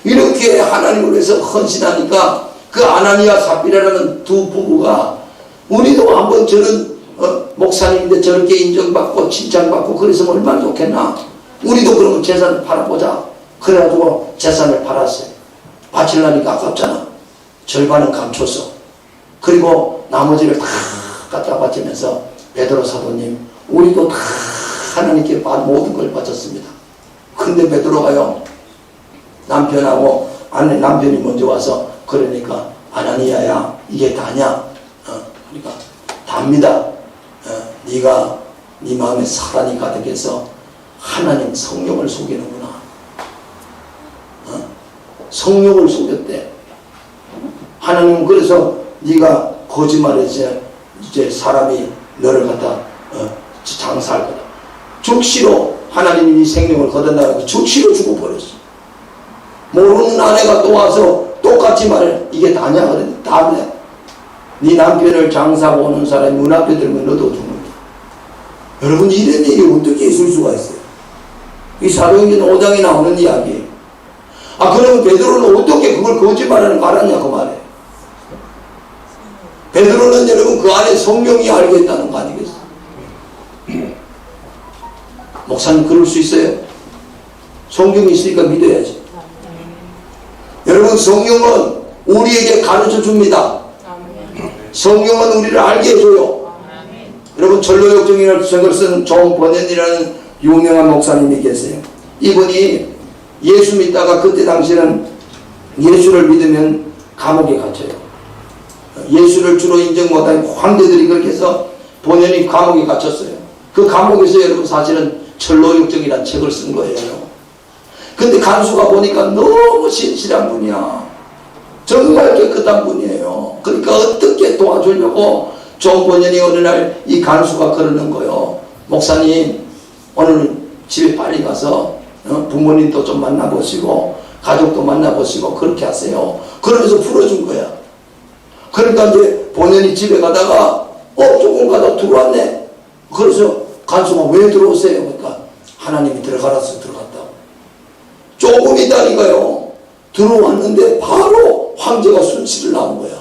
이렇게 하나님을 위해서 헌신하니까 그 아나니아 삽비라라는 두 부부가 우리도 한번 저런 목사님인데 저렇게 인정받고 칭찬받고 그래서 얼마나 좋겠나. 우리도 그러면 재산을 팔아보자. 그래가지고 재산을 팔았어요. 바치려니까 아깝잖아. 절반은 감춰서 그리고 나머지를 다 갖다 바치면서 베드로 사도님 우리도 다 하나님께 모든 걸 바쳤습니다. 근데 베드로가요 남편하고 아내 남편이 먼저 와서 그러니까 아나니아야 이게 다냐? 그러니까 답니다. 네가 네 마음에 사랑이 가득해서 하나님 성령을 속이는구나. 성령을 속였대. 하나님은 그래서 네가 거짓말해서 이제 사람이 너를 갖다 장사할 거다. 즉시로 하나님이 네 생명을 거둔다고 즉시로 죽어버렸어. 모르는 아내가 또 와서 똑같이 말해. 이게 다냐? 그래. 다 그래. 네 남편을 장사하고 오는 사람이 문 앞에 들면 너도 죽는다. 여러분, 이런 일이 어떻게 있을 수가 있어요? 이 사도행전 5장에 나오는 이야기예요. 그러면 베드로는 어떻게 그걸 거짓말하는 거 알았냐 그 말이에요. 베드로는 여러분 그 안에 성령이 알고 있다는 거 아니겠어요? 목사님 그럴 수 있어요? 성경이 있으니까 믿어야지. 여러분, 성령은 우리에게 가르쳐 줍니다. 성령은 우리를 알게 해줘요. 여러분, 전로역정이라는 책을 쓴 존 버넷이라는 유명한 목사님이 계세요. 이분이 예수 믿다가 그때 당시에는 예수를 믿으면 감옥에 갇혀요. 예수를 주로 인정 못한 황제들이 그렇게 해서 본연이 감옥에 갇혔어요. 그 감옥에서 여러분 사실은 전로역정이라는 책을 쓴 거예요. 근데 간수가 보니까 너무 신실한 분이야. 정말 깨끗한 분이에요. 그러니까 어떻게 도와주려고 존 버넷이 어느 날 이 간수가 그러는 거예요. 목사님, 오늘 집에 빨리 가서 부모님도 좀 만나보시고 가족도 만나보시고 그렇게 하세요. 그러면서 풀어준 거야. 그러니까 이제 본인이 집에 가다가 조금 가다 들어왔네. 그래서 간수가 왜 들어오세요? 그러니까 하나님이 들어가라서 들어갔다고. 조금 있다니까요. 들어왔는데 바로 황제가 순실을 나온 거야.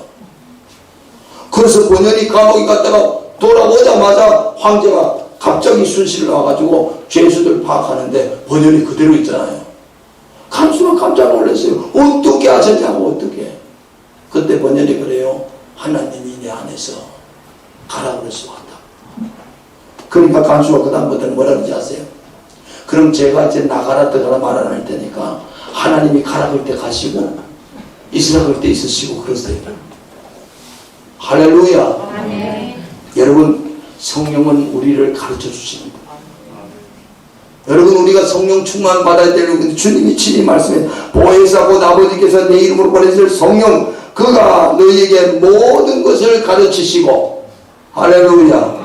그래서 본인이 감옥에 갔다가 돌아오자마자 황제가 갑자기 순실을 나와가지고 죄수들 파악하는데 번연이 그대로 있잖아요. 간수가 깜짝 놀랐어요. 어떻게 하셨냐고. 어떻게. 그때 번연이 그래요. 하나님이 내 안에서 가라 그래서 왔다. 그러니까 간수가 그 다음부터는 뭐라 그러지 아세요? 그럼 제가 이제 나가라 들어가라 말 안 할 테니까 하나님이 가라 그럴 때 가시고 있으라 그럴 때 있으시고 그러세요. 할렐루야. 아멘. 여러분, 성령은 우리를 가르쳐 주시는 거예요. 여러분, 우리가 성령 충만 받아야 되는 건데 주님이 친히 말씀해 보혜사 곧 아버지께서 내 이름으로 보내실 성령 그가 너희에게 모든 것을 가르치시고 할렐루야.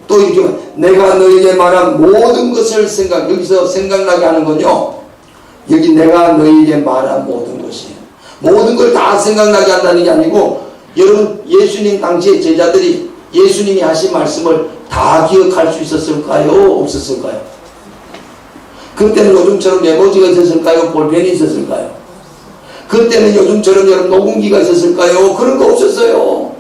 또 이렇게 내가 너희에게 말한 모든 것을 여기서 생각나게 하는 건요, 여기 내가 너희에게 말한 모든 것이 모든 걸 다 생각나게 한다는 게 아니고, 여러분 예수님 당시에 제자들이 예수님이 하신 말씀을 다 기억할 수 있었을까요? 없었을까요? 그때는 요즘처럼 메모지가 있었을까요? 볼펜이 있었을까요? 그때는 요즘처럼 여러분 녹음기가 있었을까요? 그런 거 없었어요.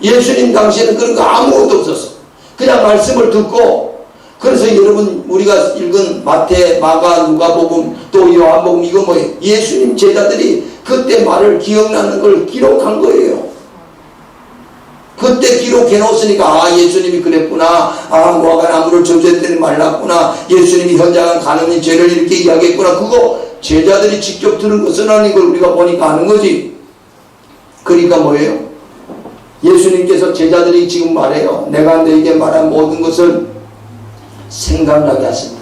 예수님 당시에는 그런 거 아무것도 없었어. 그냥 말씀을 듣고, 그래서 여러분 우리가 읽은 마태, 마가, 누가복음, 또 요한복음 이거 뭐예요? 예수님 제자들이 그때 말을 기억나는 걸 기록한 거예요. 그때 기록해 놓았으니까 예수님이 그랬구나, 무화과 나무를 저주했더니 말랐구나, 예수님이 현장한 가늠이 죄를 이렇게 이야기했구나, 그거 제자들이 직접 들은 것은 아닌 걸 우리가 보니까 아는 거지. 그러니까 뭐예요? 예수님께서 제자들이 지금 말해요. 내가 너에게 말한 모든 것을 생각나게 하신다.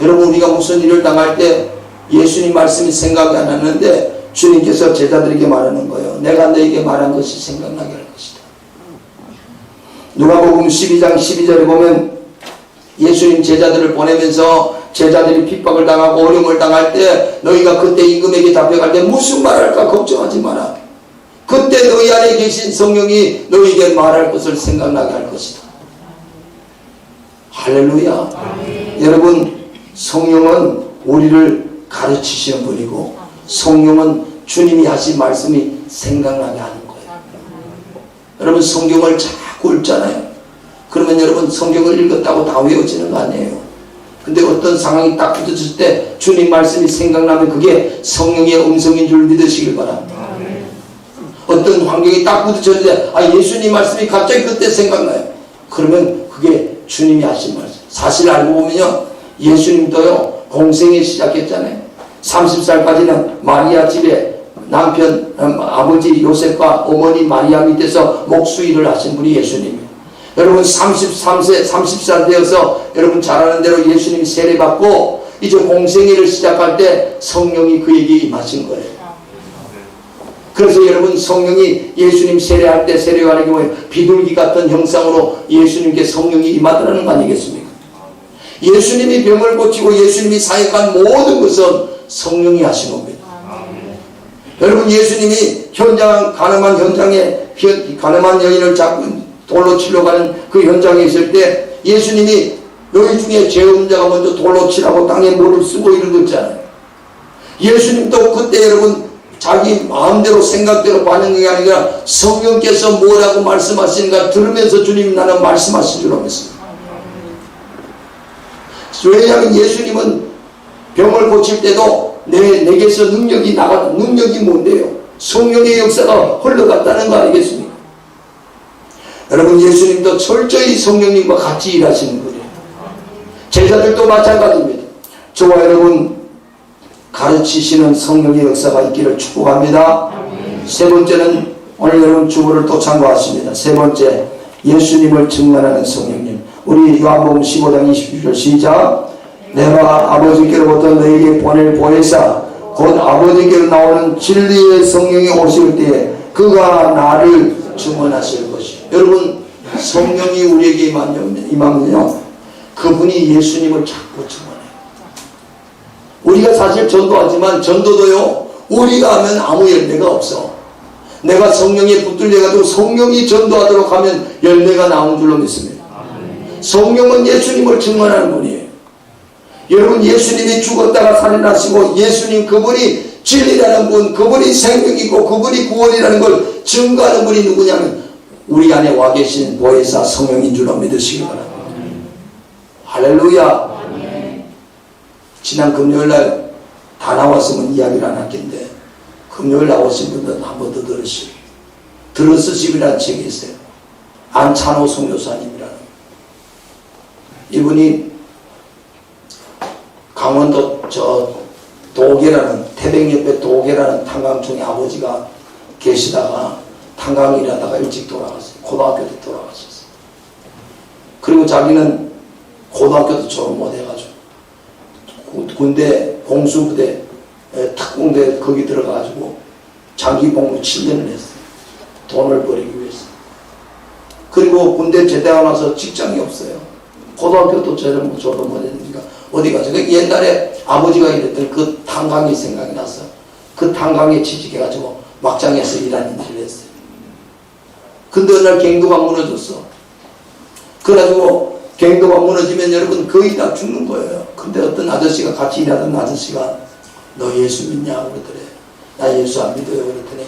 여러분, 우리가 무슨 일을 당할 때 예수님 말씀이 생각이 안 나는데 주님께서 제자들에게 말하는 거예요. 내가 너에게 말한 것이 생각나게 할 것이다. 누가복음 12장 12절에 보면 예수님 제자들을 보내면서 제자들이 핍박을 당하고 어려움을 당할 때 너희가 그때 임금에게 답변할 때 무슨 말할까 걱정하지 마라. 그때 너희 안에 계신 성령이 너희에게 말할 것을 생각나게 할 것이다. 할렐루야. 여러분, 성령은 우리를 가르치시는 분이고 성령은 주님이 하신 말씀이 생각나게 하는 거예요. 여러분, 성경을 자꾸 읽잖아요. 그러면 여러분 성경을 읽었다고 다 외워지는 거 아니에요. 근데 어떤 상황이 딱 부딪힐 때 주님 말씀이 생각나면 그게 성령의 음성인 줄 믿으시길 바랍니다. 어떤 환경이 딱 부딪혔을 때 예수님 말씀이 갑자기 그때 생각나요. 그러면 그게 주님이 하신 말씀. 사실 알고 보면요, 예수님도요 공생애 시작했잖아요. 30살까지는 마리아 집에 남편 아버지 요셉과 어머니 마리아 밑에서 목수일을 하신 분이 예수님이에요. 여러분 33세 30살 되어서 여러분 잘 아는 대로 예수님이 세례받고 이제 공생애를 시작할 때 성령이 그에게 임하신 거예요. 그래서 여러분 성령이 예수님 세례할 때 세례하는 경우에 비둘기 같은 형상으로 예수님께 성령이 임하더라는 거 아니겠습니까? 예수님이 병을 고치고 예수님이 사역한 모든 것은 성령이 하신 겁니다. 여러분 예수님이 가늠한 현장에 가늠한 여인을 잡고 돌로 치러 가는 그 현장에 있을 때 예수님이 너희 중에 죄 없는 자가 먼저 돌로 치라고 땅에 물을 쓰고 이러셨잖아요. 예수님도 그때 여러분 자기 마음대로 생각대로 반응한 게 아니라 성령께서 뭐라고 말씀하시는가 들으면서 주님이 나는 말씀하신 줄 알았습니다. 왜냐하면 예수님은 병을 고칠 때도 내게서 능력이 뭔데요? 성령의 역사가 흘러갔다는 거 아니겠습니까? 여러분 예수님도 철저히 성령님과 같이 일하시는 거예요. 제자들도 마찬가지입니다. 저와 여러분 가르치시는 성령의 역사가 있기를 축복합니다. 세 번째는 오늘 여러분 주보를 또 참고하십니다. 세 번째, 예수님을 증언하는 성령님. 우리 요한복음 15장 26절 시작. 내가 아버지께로부터 너에게 보낼 보혜사 곧 아버지께로 나오는 진리의 성령이 오실 때에 그가 나를 증언하실 것이. 여러분 성령이 우리에게 임하면요 그분이 예수님을 자꾸 증언해요. 우리가 사실 전도하지만 전도도요 우리가 하면 아무 열매가 없어. 내가 성령에 붙들려가지고 성령이 전도하도록 하면 열매가 나온 줄로 믿습니다. 성령은 예수님을 증언하는 분이에요. 여러분 예수님이 죽었다가 살아나시고 예수님 그분이 진리라는 분, 그분이 생명이고 그분이 구원이라는 걸 증거하는 분이 누구냐면 우리 안에 와 계신 보혜사 성령인 줄로 믿으시기 바랍니다. 할렐루야. 지난 금요일날 다 나왔으면 이야기를 안 할텐데 금요일 나오신 분들은 한 번 더 들으시고 들으시기라는 책이 있어요. 안찬호 선교사님이라는 이분이 강원도 도계라는 태백 옆에 도계라는 탄광촌에 아버지가 계시다가 탄광 일하다가 일찍 돌아갔어요. 고등학교 때 돌아가셨어요. 그리고 자기는 고등학교도 졸업 못 해가지고 군대 공수부대 특공대 거기 들어가가지고 장기 복무 7년을 했어요. 돈을 벌이기 위해서. 그리고 군대 제대하고 나서 직장이 없어요. 고등학교도 졸업 못 했으니까 어디 가서 옛날에 아버지가 일했던 그 탄광이 생각이 났어. 그 탄광에 취직해가지고 막장에서 일하는 일을 했어요. 근데 어느 날 경도가 무너졌어. 그래가지고 경도가 무너지면 여러분 거의 다 죽는 거예요. 근데 어떤 아저씨가 같이 일하던 아저씨가 너 예수 믿냐 그러더래. 나 예수 안 믿어요 그랬더니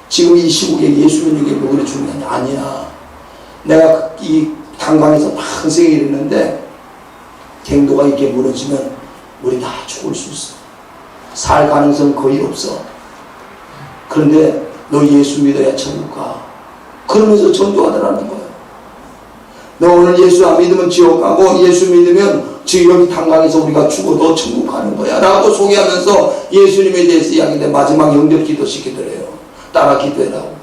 지금 이 시국에 예수 믿는 게 뭐 그리 중요하냐. 아니야. 내가 이 탄광에서 평생 일했는데 경도가 이렇게 무너지면 우리 다 죽을 수 있어. 살 가능성 거의 없어. 그런데 너 예수 믿어야 천국 가. 그러면서 전도하더라는 거예요. 너 오늘 예수 안 믿으면 지옥 가고 예수 믿으면 지금 여기 탄광에서 우리가 죽어도 천국 가는 거야 라고 소개하면서 예수님에 대해서 이야기인데 마지막 영접 기도 시키더래요. 따라 기도해라고.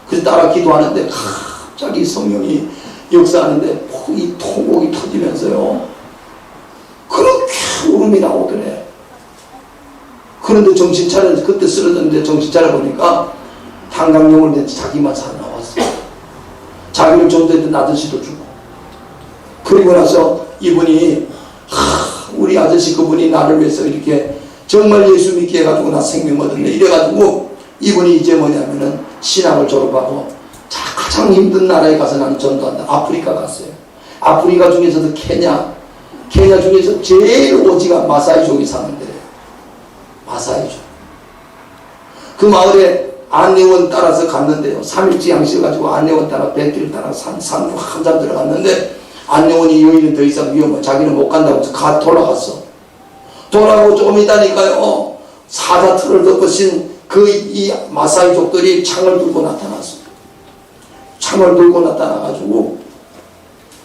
그래서 따라 기도하는데 갑자기 성령이 역사하는데 이 통곡이 터지면서요 그렇게 울음이 나오더래. 그런데 정신 차려 그때 쓰러졌는데 정신 차려 보니까 탄광용을 내 자기만 살아나왔어. 자기를 전도했던 아저씨도 죽고. 그리고 나서 이분이 우리 아저씨 그분이 나를 위해서 이렇게 정말 예수 믿게 해가지고 나 생명 얻었네 이래가지고 이분이 이제 뭐냐면은 신학을 졸업하고 가장 힘든 나라에 가서 나는 전도한다. 아프리카 갔어요. 아프리카 중에서도 케냐 중에서 제일 오지가 마사이족이 사는데 마사이족. 그 마을에 안내원 따라서 갔는데요. 3일째 양식해가지고 안내원 따라 뱃길 따라 산 한참 들어갔는데 안내원이 여기는 더 이상 위험해. 자기는 못 간다고 해서 돌아갔어. 돌아가고 조금 있다니까요. 사자틀을 덮으신 이 마사이족들이 창을 들고 나타났어. 창을 들고 나타나가지고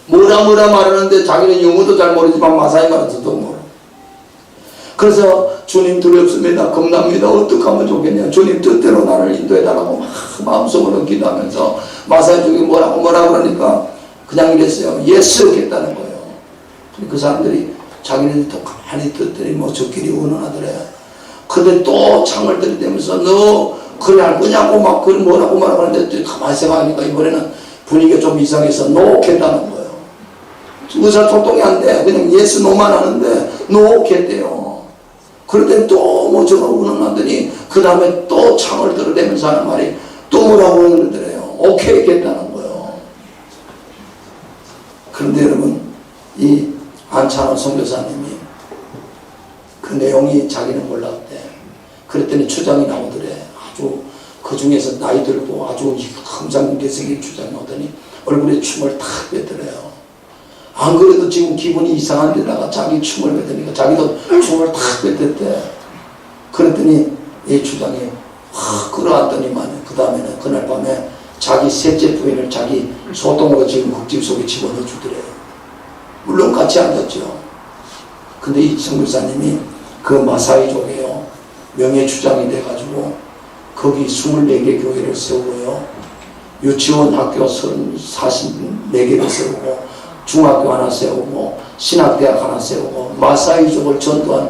뭐라 말하는데 자기는 영어도 잘 모르지만 마사이 말해서도 모르. 그래서 주님 두렵습니다. 겁납니다. 어떻게 하면 좋겠냐. 주님 뜻대로 나를 인도해달라고 마음속으로 기도하면서 마사이족이 뭐라고 그러니까 그냥 이랬어요. 예스 했다는 거예요. 그 사람들이 자기네들 또 가만히 듣더니 뭐 저끼리 운운하더래. 근데 또 창을 들이대면서 너 그래 할 거냐고 막 그런 뭐라고 말하고 하는데 가만히 생각하니까 이번에는 분위기가 좀 이상해서 노겠다는 거예요. 의사소통이 안 돼. 그냥 예스 노만 하는데 노겠대요. 그럴 땐 또 뭐 저거 운운하더니 그 다음에 또 창을 들어대면서 하는 말이 또 뭐라고 그러더래요. 오케이 겠다는 거예요. 그런데 여러분 이 안찬호 선교사님이 그 내용이 자기는 몰랐대. 그랬더니 추장이 나오더래. 아주 그 중에서 나이 들고 아주 흠상개생인 추장이 나오더니 얼굴에 춤을 탁 뱉더래요. 안 그래도 지금 기분이 이상한 데다가 자기 춤을 뱉으니까 자기도 춤을 탁 뱉었대. 그랬더니 이 추장이 확 끌어왔더니만 그 다음에는 그날 밤에 자기 셋째 부인을 자기 소똥으로 지금 흙집 속에 집어넣어 주더래요. 물론 같이 앉았죠. 근데 이 선교사님이 그 마사이족이에요. 명예추장이 돼가지고 거기 24개 교회를 세우고요. 유치원 학교 44개를 세우고 중학교 하나 세우고 신학대학 하나 세우고 마사이족을 전도한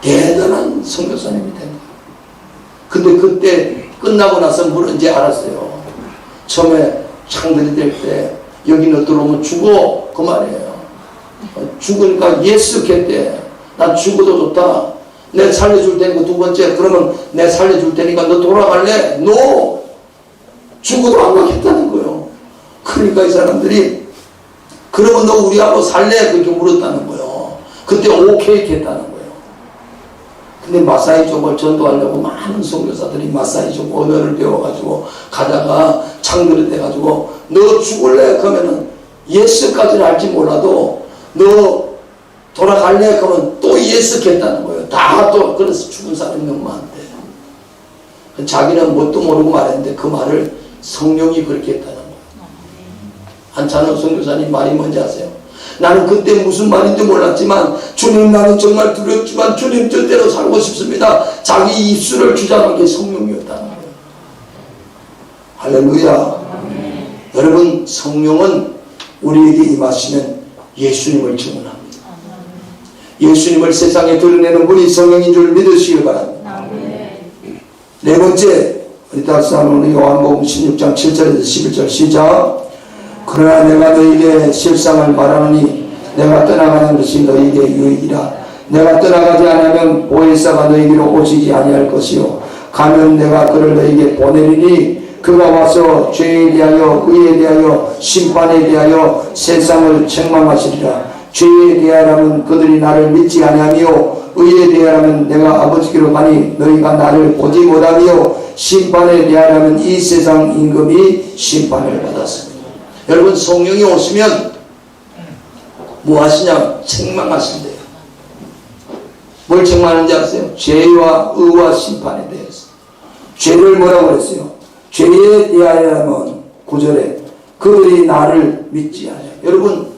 대단한 선교사님이 된 거예요. 근데 그때 끝나고 나서 뭐는지 알았어요. 처음에 창들이 될 때 여기는 들어오면 죽어 그 말이에요. 죽으니까 예스 겠대. 난 죽어도 좋다. 내 살려줄 테니까 두 번째 그러면 내 살려줄 테니까 너 돌아갈래? 노! 죽어도 안 가겠다는 거예요. 그러니까 이 사람들이 그러면 너 우리하고 살래? 그렇게 물었다는 거예요. 그때 오케이 했다는 거예요. 근데 마사이족을 전도하려고 많은 선교사들이 마사이족 언어를 배워가지고 가다가 창들이 돼가지고 너 죽을래? 그러면은 예스까지는 알지 몰라도 너 돌아갈래? 그러면 또 예스 했다는 거예요. 다 또 그래서 죽은 사람이 너무 많대. 자기는 뭣도 모르고 말했는데 그 말을 성령이 그렇게 했다는 거예요. 안찬호 선교사님 말이 뭔지 아세요? 나는 그때 무슨 말인지 몰랐지만 주님 나는 정말 두렵지만 주님 뜻대로 살고 싶습니다. 자기 입술을 주장한 게 성령이었다는 거예요. 할렐루야. 여러분 성령은 우리에게 임하시면 예수님을 증언합니다. 예수님을 세상에 드러내는 분이 성령인 줄 믿으시길 바랍니다. 네 번째 우리 다시 한번 요한복음 16장 7절에서 11절 시작. 그러나 내가 너희에게 실상을 말하노니 내가 떠나가는 것이 너희에게 유익이라. 내가 떠나가지 않으면 보혜사가 너희에게로 오시지 아니할 것이요 가면 내가 그를 너희에게 보내리니 그가 와서 죄에 대하여 의에 대하여 심판에 대하여 세상을 책망하시리라. 죄에 대하여는 그들이 나를 믿지 아니하며 의에 대하여는 내가 아버지께로 가니 너희가 나를 보지 못하며 심판에 대하여는 이 세상 임금이 심판을 받았습니다. 여러분 성령이 오시면 뭐 하시냐? 책망하신대요. 뭘 책망하는지 아세요? 죄와 의와 심판에 대해서. 죄를 뭐라고 그랬어요? 죄에 대하여는 9절에 그들이 나를 믿지 않아요. 여러분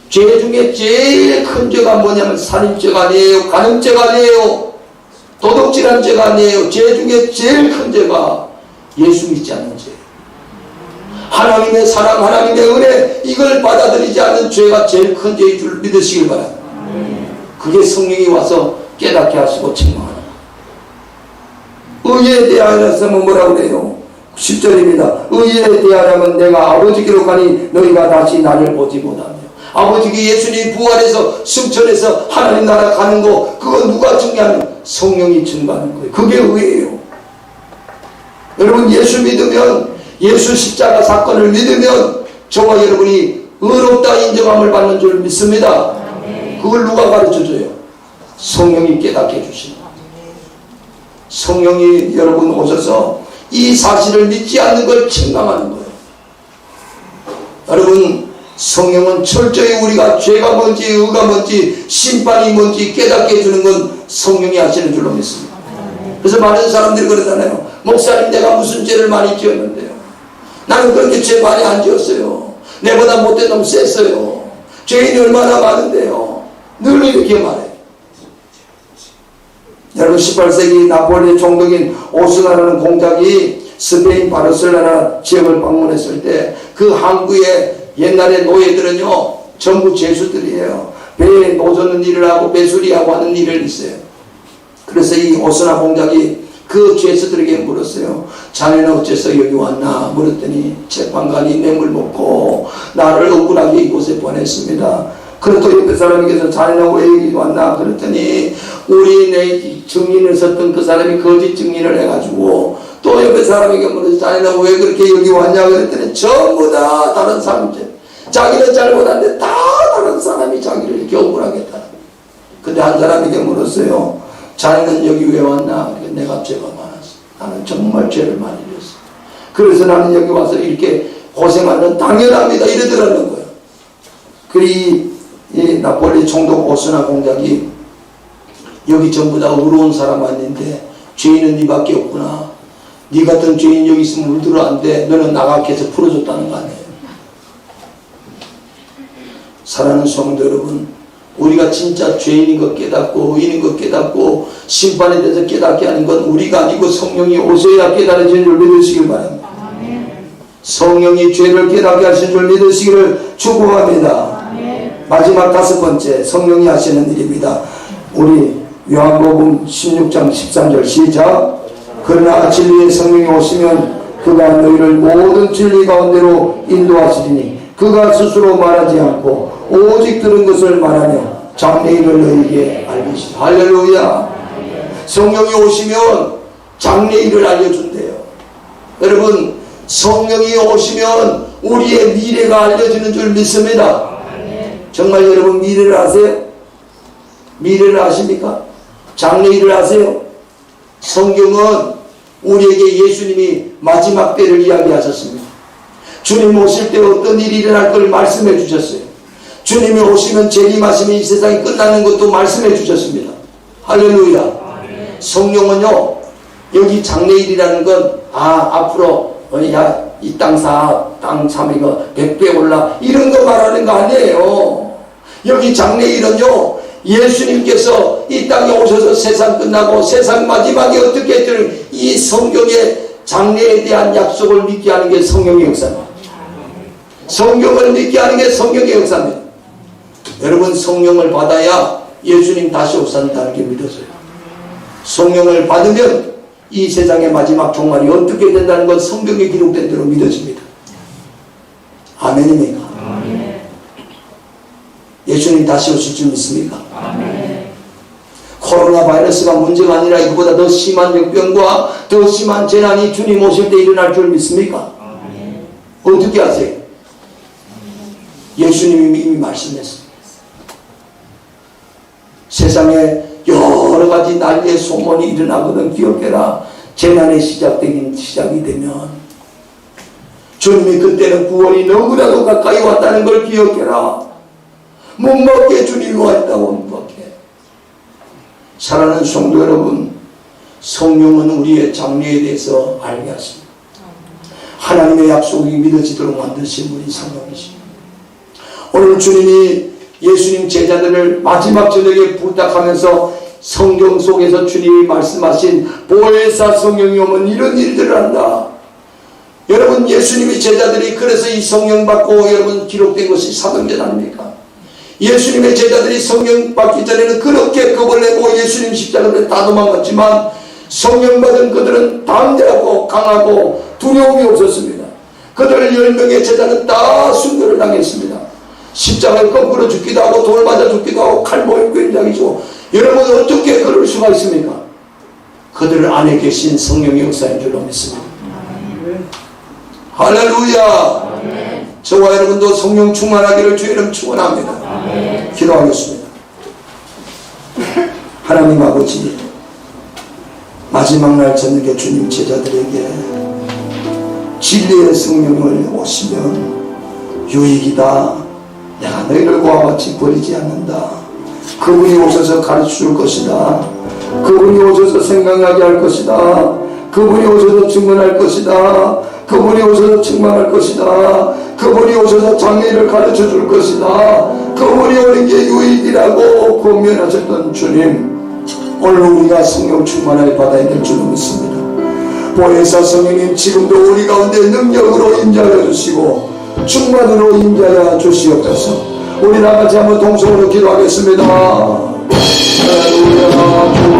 죄 중에 제일 큰 죄가 뭐냐면 살인죄가 아니에요. 간음죄가 아니에요. 도둑질한 죄가 아니에요. 죄 중에 제일 큰 죄가 예수 믿지 않는 죄. 하나님의 사랑, 하나님의 은혜 이걸 받아들이지 않는 죄가 제일 큰 죄인 줄 믿으시길 바랍니다. 그게 성령이 와서 깨닫게 하시고 책망합니다. 의에 대하여서는 뭐라고 그래요? 10절입니다. 의에 대하여면 내가 아버지께로 가니 너희가 다시 나를 보지 못하며. 아버지가 예수님 부활해서 승천해서 하나님 나라 가는 거 그거 누가 증거하는? 성령이 증거하는 거예요. 그게 의예요. 여러분 예수 믿으면 예수 십자가 사건을 믿으면 저와 여러분이 의롭다 인정함을 받는 줄 믿습니다. 그걸 누가 가르쳐줘요? 성령이 깨닫게 해주십니다. 성령이 여러분 오셔서 이 사실을 믿지 않는 걸 책망하는 거예요. 여러분 성령은 철저히 우리가 죄가 뭔지 의가 뭔지 심판이 뭔지 깨닫게 해주는 건 성령이 하시는 줄로 믿습니다. 그래서 많은 사람들이 그러잖아요. 목사님 내가 무슨 죄를 많이 지었는데요. 나는 그렇게 죄 많이 안 지었어요. 내보다 못된 놈 셌어요. 죄인이 얼마나 많은데요. 늘 이렇게 말해요. 여러분 18세기 나폴레 총독인 오스나라는 공작이 스페인 바르셀로나 지역을 방문했을 때 그 항구에 옛날에 노예들은요 전부 죄수들이에요. 배에 노젓는 일을 하고 배수리하고 하는 일을 있어요. 그래서 이 오스나 공작이 그 그 죄수들에게 물었어요. 자네는 어째서 여기 왔나 물었더니 재판관이 뇌물 먹고 나를 억울하게 이곳에 보냈습니다. 그리고 또 옆에 사람에게서 자네는 왜 여기 왔나 그랬더니 우리 내 증인을 썼던 그 사람이 거짓 증인을 해가지고 또 옆에 사람에게 물어서 자네는 왜 그렇게 여기 왔냐 그랬더니 전부 다 다른 사람들 자기는 잘못한데 다 다른 사람이 자기를 이렇게 억울하게 했다. 근데 한 사람에게 물었어요. 자네는 여기 왜 왔나? 내가 죄가 많았어. 나는 정말 죄를 많이 졌어. 그래서 나는 여기 와서 이렇게 고생하는 당연합니다. 이러더라는 거예요. 이 나폴리 총독 오스나 공작이 여기 전부 다 의로운 사람 아닌데 죄인은 니밖에 없구나. 니 같은 죄인 여기 있으면 물들어 안 돼. 너는 나가게 해서 풀어줬다는 거 아니에요. 사랑하는 성도 여러분, 우리가 진짜 죄인인 것 깨닫고 의인인 것 깨닫고 심판에 대해서 깨닫게 하는 건 우리가 아니고 성령이 오셔야 깨달아지는 줄 믿으시길 바랍니다. 성령이 죄를 깨닫게 하신 줄 믿으시기를 축복합니다. 마지막 5번째 성령이 하시는 일입니다. 우리 요한복음 16장 13절 시작. 그러나 진리의 성령이 오시면 그가 너희를 모든 진리 가운데로 인도하시리니 그가 스스로 말하지 않고 오직 들은 것을 말하며 장래 일을 너희에게 알리시다. 할렐루야. 성령이 오시면 장래 일을 알려준대요. 여러분, 성령이 오시면 우리의 미래가 알려지는 줄 믿습니다. 정말 여러분 미래를 아세요? 미래를 아십니까? 장래 일을 아세요? 성경은 우리에게 예수님이 마지막 때를 이야기하셨습니다. 주님 오실 때 어떤 일이 일어날 걸 말씀해 주셨어요. 주님이 오시면 재림하시면 이 세상이 끝나는 것도 말씀해 주셨습니다. 할렐루야. 성령은요, 여기 장래일이라는 건 앞으로 이 땅 참 이거 100배 올라 이런 거 말하는 거 아니에요. 여기 장래일은요, 예수님께서 이 땅에 오셔서 세상 끝나고 세상 마지막에 어떻게 될 이 성경의 장래에 대한 약속을 믿게 하는 게 성령의 역사입니다. 성경을 믿게 하는 게 성경의 역사입니다. 여러분, 성령을 받아야 예수님 다시 오신다는 게 믿어져요. 성령을 받으면 이 세상의 마지막 종말이 어떻게 된다는 건 성경에 기록된 대로 믿어집니다. 아멘입니까? 아멘. 예수님 다시 오실 줄 믿습니까? 아멘. 코로나 바이러스가 문제가 아니라 이거보다 더 심한 역병과 더 심한 재난이 주님 오실 때 일어날 줄 믿습니까? 아멘. 어떻게 아세요? 예수님이 이미 말씀했습니다. 세상에 여러 가지 난리의 소문이 일어나거든 기억해라. 재난의 시작이 되면 주님이 그때는 구원이 너무나도 가까이 왔다는 걸 기억해라. 못 먹게 주님이 왔다고 못 먹게. 사랑하는 성도 여러분, 성령은 우리의 장래에 대해서 알게 하십니다. 하나님의 약속이 믿어지도록 만드신 분이 성령이십니다. 오늘 주님이 예수님 제자들을 마지막 저녁에 부탁하면서 성경 속에서 주님이 말씀하신 보혜사 성령이 오면 이런 일들을 한다. 여러분, 예수님이 제자들이 그래서 이 성령 받고 여러분 기록된 것이 사도행전 아닙니까? 예수님의 제자들이 성령 받기 전에는 그렇게 겁을 내고 예수님 십자가를 다 도망갔지만 성령 받은 그들은 담대하고 강하고 두려움이 없었습니다. 그들 10명의 제자는 다 순교를 당했습니다. 십자가를 거꾸로 죽기도 하고 돌 맞아 죽기도 하고 칼 모임 굉장히죠. 여러분, 어떻게 그럴 수가 있습니까? 그들 안에 계신 성령의 역사인 줄로 믿습니다. 할렐루야. 저와 여러분도 성령 충만하기를 주의 이름 축원합니다. 기도하겠습니다. 하나님 아버지, 마지막 날 저녁에 주님 제자들에게 진리의 성령을 오시면 유익이다. 내가 너희를 그와 같이 버리지 않는다. 그분이 오셔서 가르쳐줄 것이다. 그분이 오셔서 생각나게 할 것이다. 그분이 오셔서 증언할 것이다. 그분이 오셔서 책망할 것이다. 그분이 오셔서 장애를 가르쳐줄 것이다. 그분이 오는 게 유익이라고 권면하셨던 주님, 오늘 우리가 성령 충만하게 받아야 될 줄로 믿습니다. 보혜사 성령님, 지금도 우리 가운데 능력으로 임재하여 주시고 충만으로 임재하여 주시옵소서. 우리 나같이 한번 동성으로 기도하겠습니다. 할렐루야.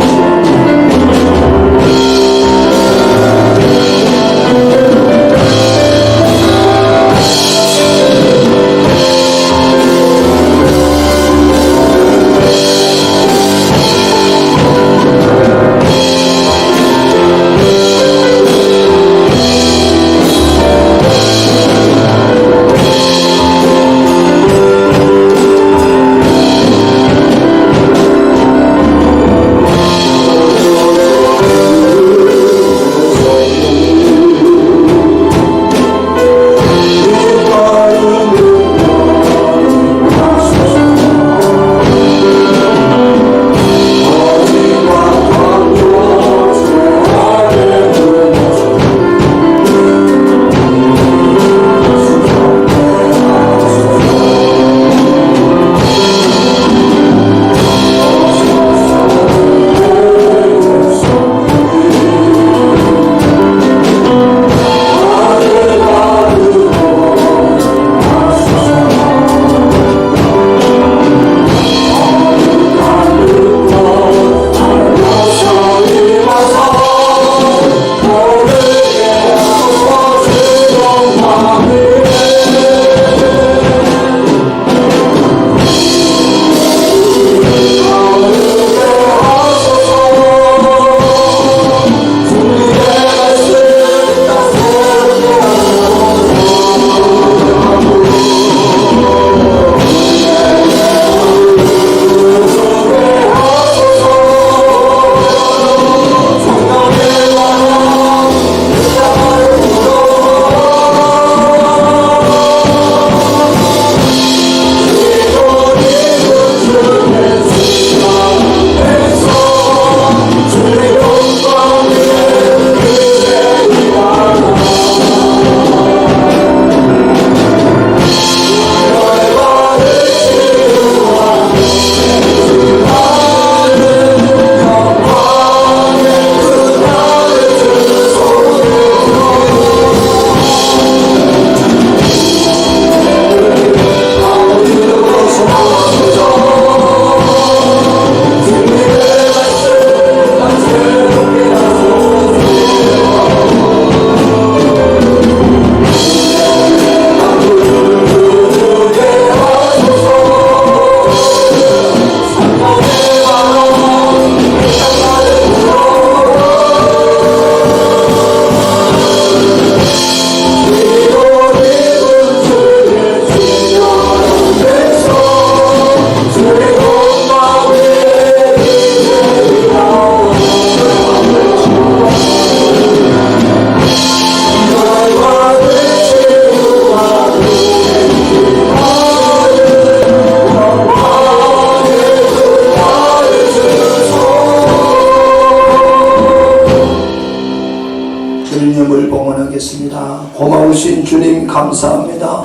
주님을 봉헌하겠습니다. 고마우신 주님 감사합니다.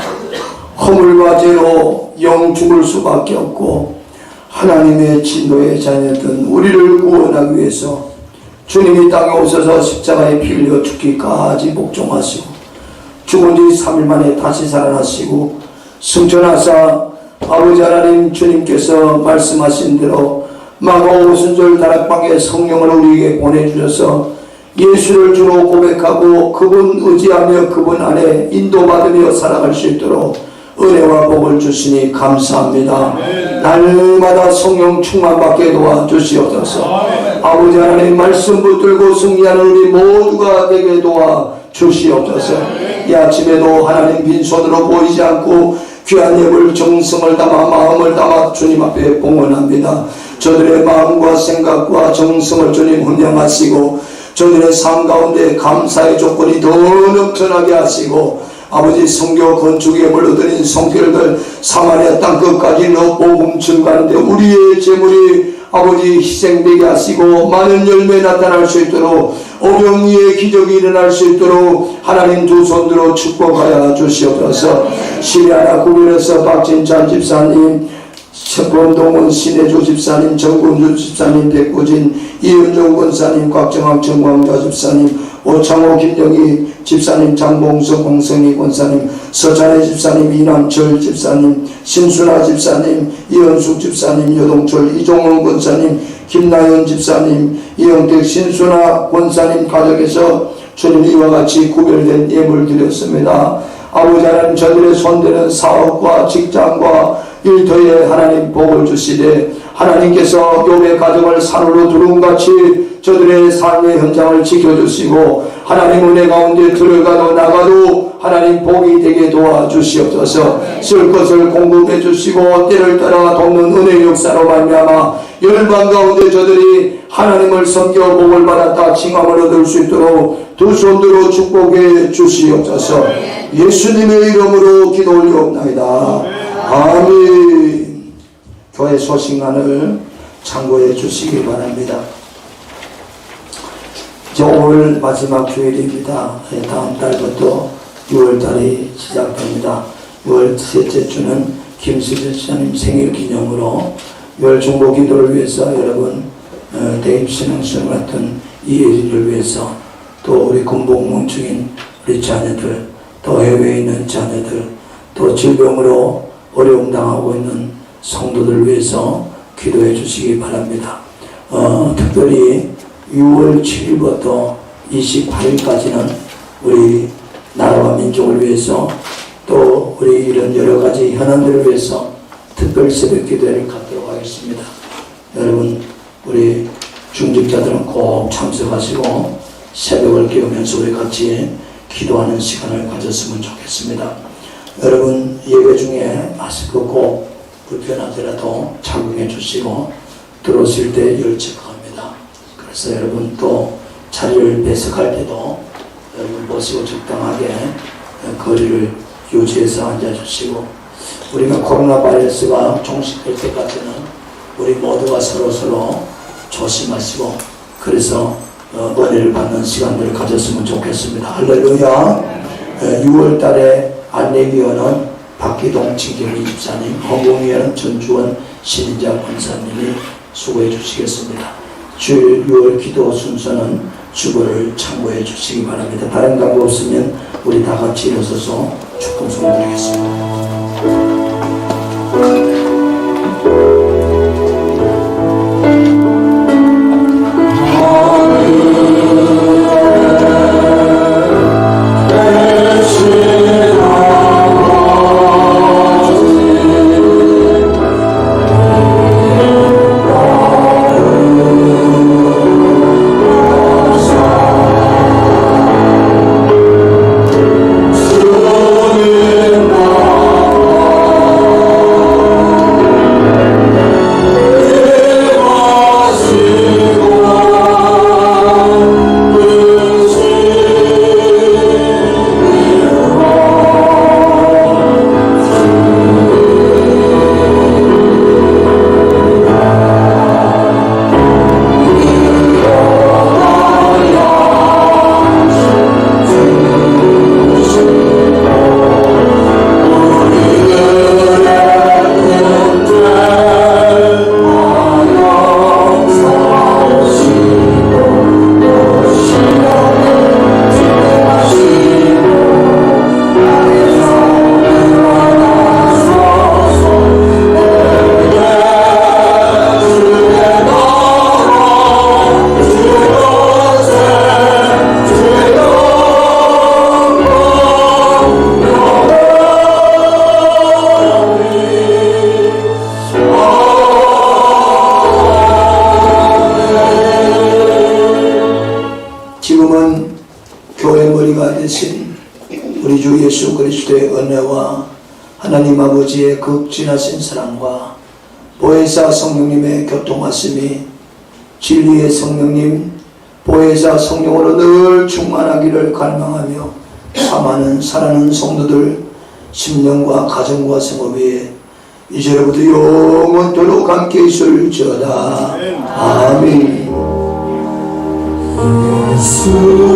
허물과 죄로 영 죽을 수밖에 없고 하나님의 진노의 자녀였던 우리를 구원하기 위해서 주님이 땅에 오셔서 십자가에 피 흘려 죽기까지 복종하시고 죽은 지 3일 만에 다시 살아나시고 승천하사 아버지 하나님 주님께서 말씀하신 대로 마가 오순절 다락방에 성령을 우리에게 보내주셔서 예수를 주로 고백하고 그분 의지하며 그분 안에 인도받으며 살아갈 수 있도록 은혜와 복을 주시니 감사합니다. 날마다 성령 충만받게 도와주시옵소서. 아버지 하나님 말씀 붙들고 승리하는 우리 모두가 되게 도와주시옵소서. 이 아침에도 하나님 빈손으로 보이지 않고 귀한 예물 정성을 담아 마음을 담아 주님 앞에 봉헌합니다. 저들의 마음과 생각과 정성을 주님 훈련하시고 저들의 삶 가운데 감사의 조건이 더 넘쳐나게 하시고 아버지 성교 건축에 물러드린 성결들 사마리아 땅 끝까지 너 복음 증가하는데 우리의 재물이 아버지 희생되게 하시고 많은 열매 나타날 수 있도록 어려운 이의 기적이 일어날 수 있도록 하나님 두 손들어 축복하여 주시옵소서. 시리아나 구변에서 박진찬 집사님, 권동원 신혜조 집사님, 정군주 집사님, 백구진 이은종 권사님, 곽정학 정광자 집사님, 오창호 김영희 집사님, 장봉석 공성희 권사님, 서찬혜 집사님, 이남철 집사님, 신순아 집사님, 이현숙 집사님, 여동철 이종원 권사님, 김나연 집사님, 이영택 신순아 권사님 가족에서 주님 이와 같이 구별된 예물 드렸습니다. 아버지 하나님 저들의 손대는 사업과 직장과 일터에 하나님 복을 주시되 하나님께서 욥의 가정을 산으로 두lum같이 저들의 삶의 현장을 지켜주시고 하나님 은혜 가운데 들어가도 나가도 하나님 복이 되게 도와주시옵소서. 쓸 것을 공급해 주시고 때를 따라 돕는 은혜 역사로 말미암아 열방 가운데 저들이 하나님을 섬겨 복을 받았다 칭함을 얻을 수 있도록 두 손으로 축복해 주시옵소서. 예수님의 이름으로 기도 올리옵나이다. 아멘. 교회 소식란을 참고해 주시기 바랍니다. 이제 5월 마지막 주일입니다. 다음 달부터 6월달이 시작됩니다. 6월 셋째 주는 김수진 시장님 생일 기념으로 6월 중보 기도를 위해서 여러분 대입신앙수련 같은 이해를 위해서 또 우리 군복무 중인 우리 자녀들 또 해외에 있는 자녀들 또 질병으로 어려움 당하고 있는 성도들 위해서 기도해 주시기 바랍니다. 특별히 6월 7일부터 28일까지는 우리 나라와 민족을 위해서 또 우리 이런 여러 가지 현안들을 위해서 특별 새벽 기도회를 갖도록 하겠습니다. 여러분 우리 중직자들은 꼭 참석하시고 새벽을 깨우면서 우리 같이 기도하는 시간을 가졌으면 좋겠습니다. 여러분 예배 중에 마스크 꼭 불편하더라도 착용해 주시고 들어오실 때 열 체크합니다. 그래서 여러분 또 자리를 배석할 때도 여러분 모시고 적당하게 거리를 유지해서 앉아주시고 우리가 코로나 바이러스가 종식될 때까지는 우리 모두가 서로 조심하시고 그래서 은혜를 받는 시간들을 가졌으면 좋겠습니다. 할렐루야. 6월 달에 안내위원은 박기동 진경희 집사님, 헌금위원은 전주원 신인자 권사님이 수고해 주시겠습니다. 주일 6월 기도 순서는 주보를 참고해 주시기 바랍니다. 다른 광고 없으면 우리 다 같이 일어서서 축복송 드리겠습니다. 주님 교회 머리가 되신 우리 주 예수 그리스도의 은혜와 하나님 아버지의 극진하신 사랑과 보혜사 성령님의 교통하심이 진리의 성령님 보혜사 성령으로 늘 충만하기를 갈망하며 사랑하는 성도들 심령과 가정과 생업에 이제로부터 영원토록 함께 있을지어다. 아멘. 예수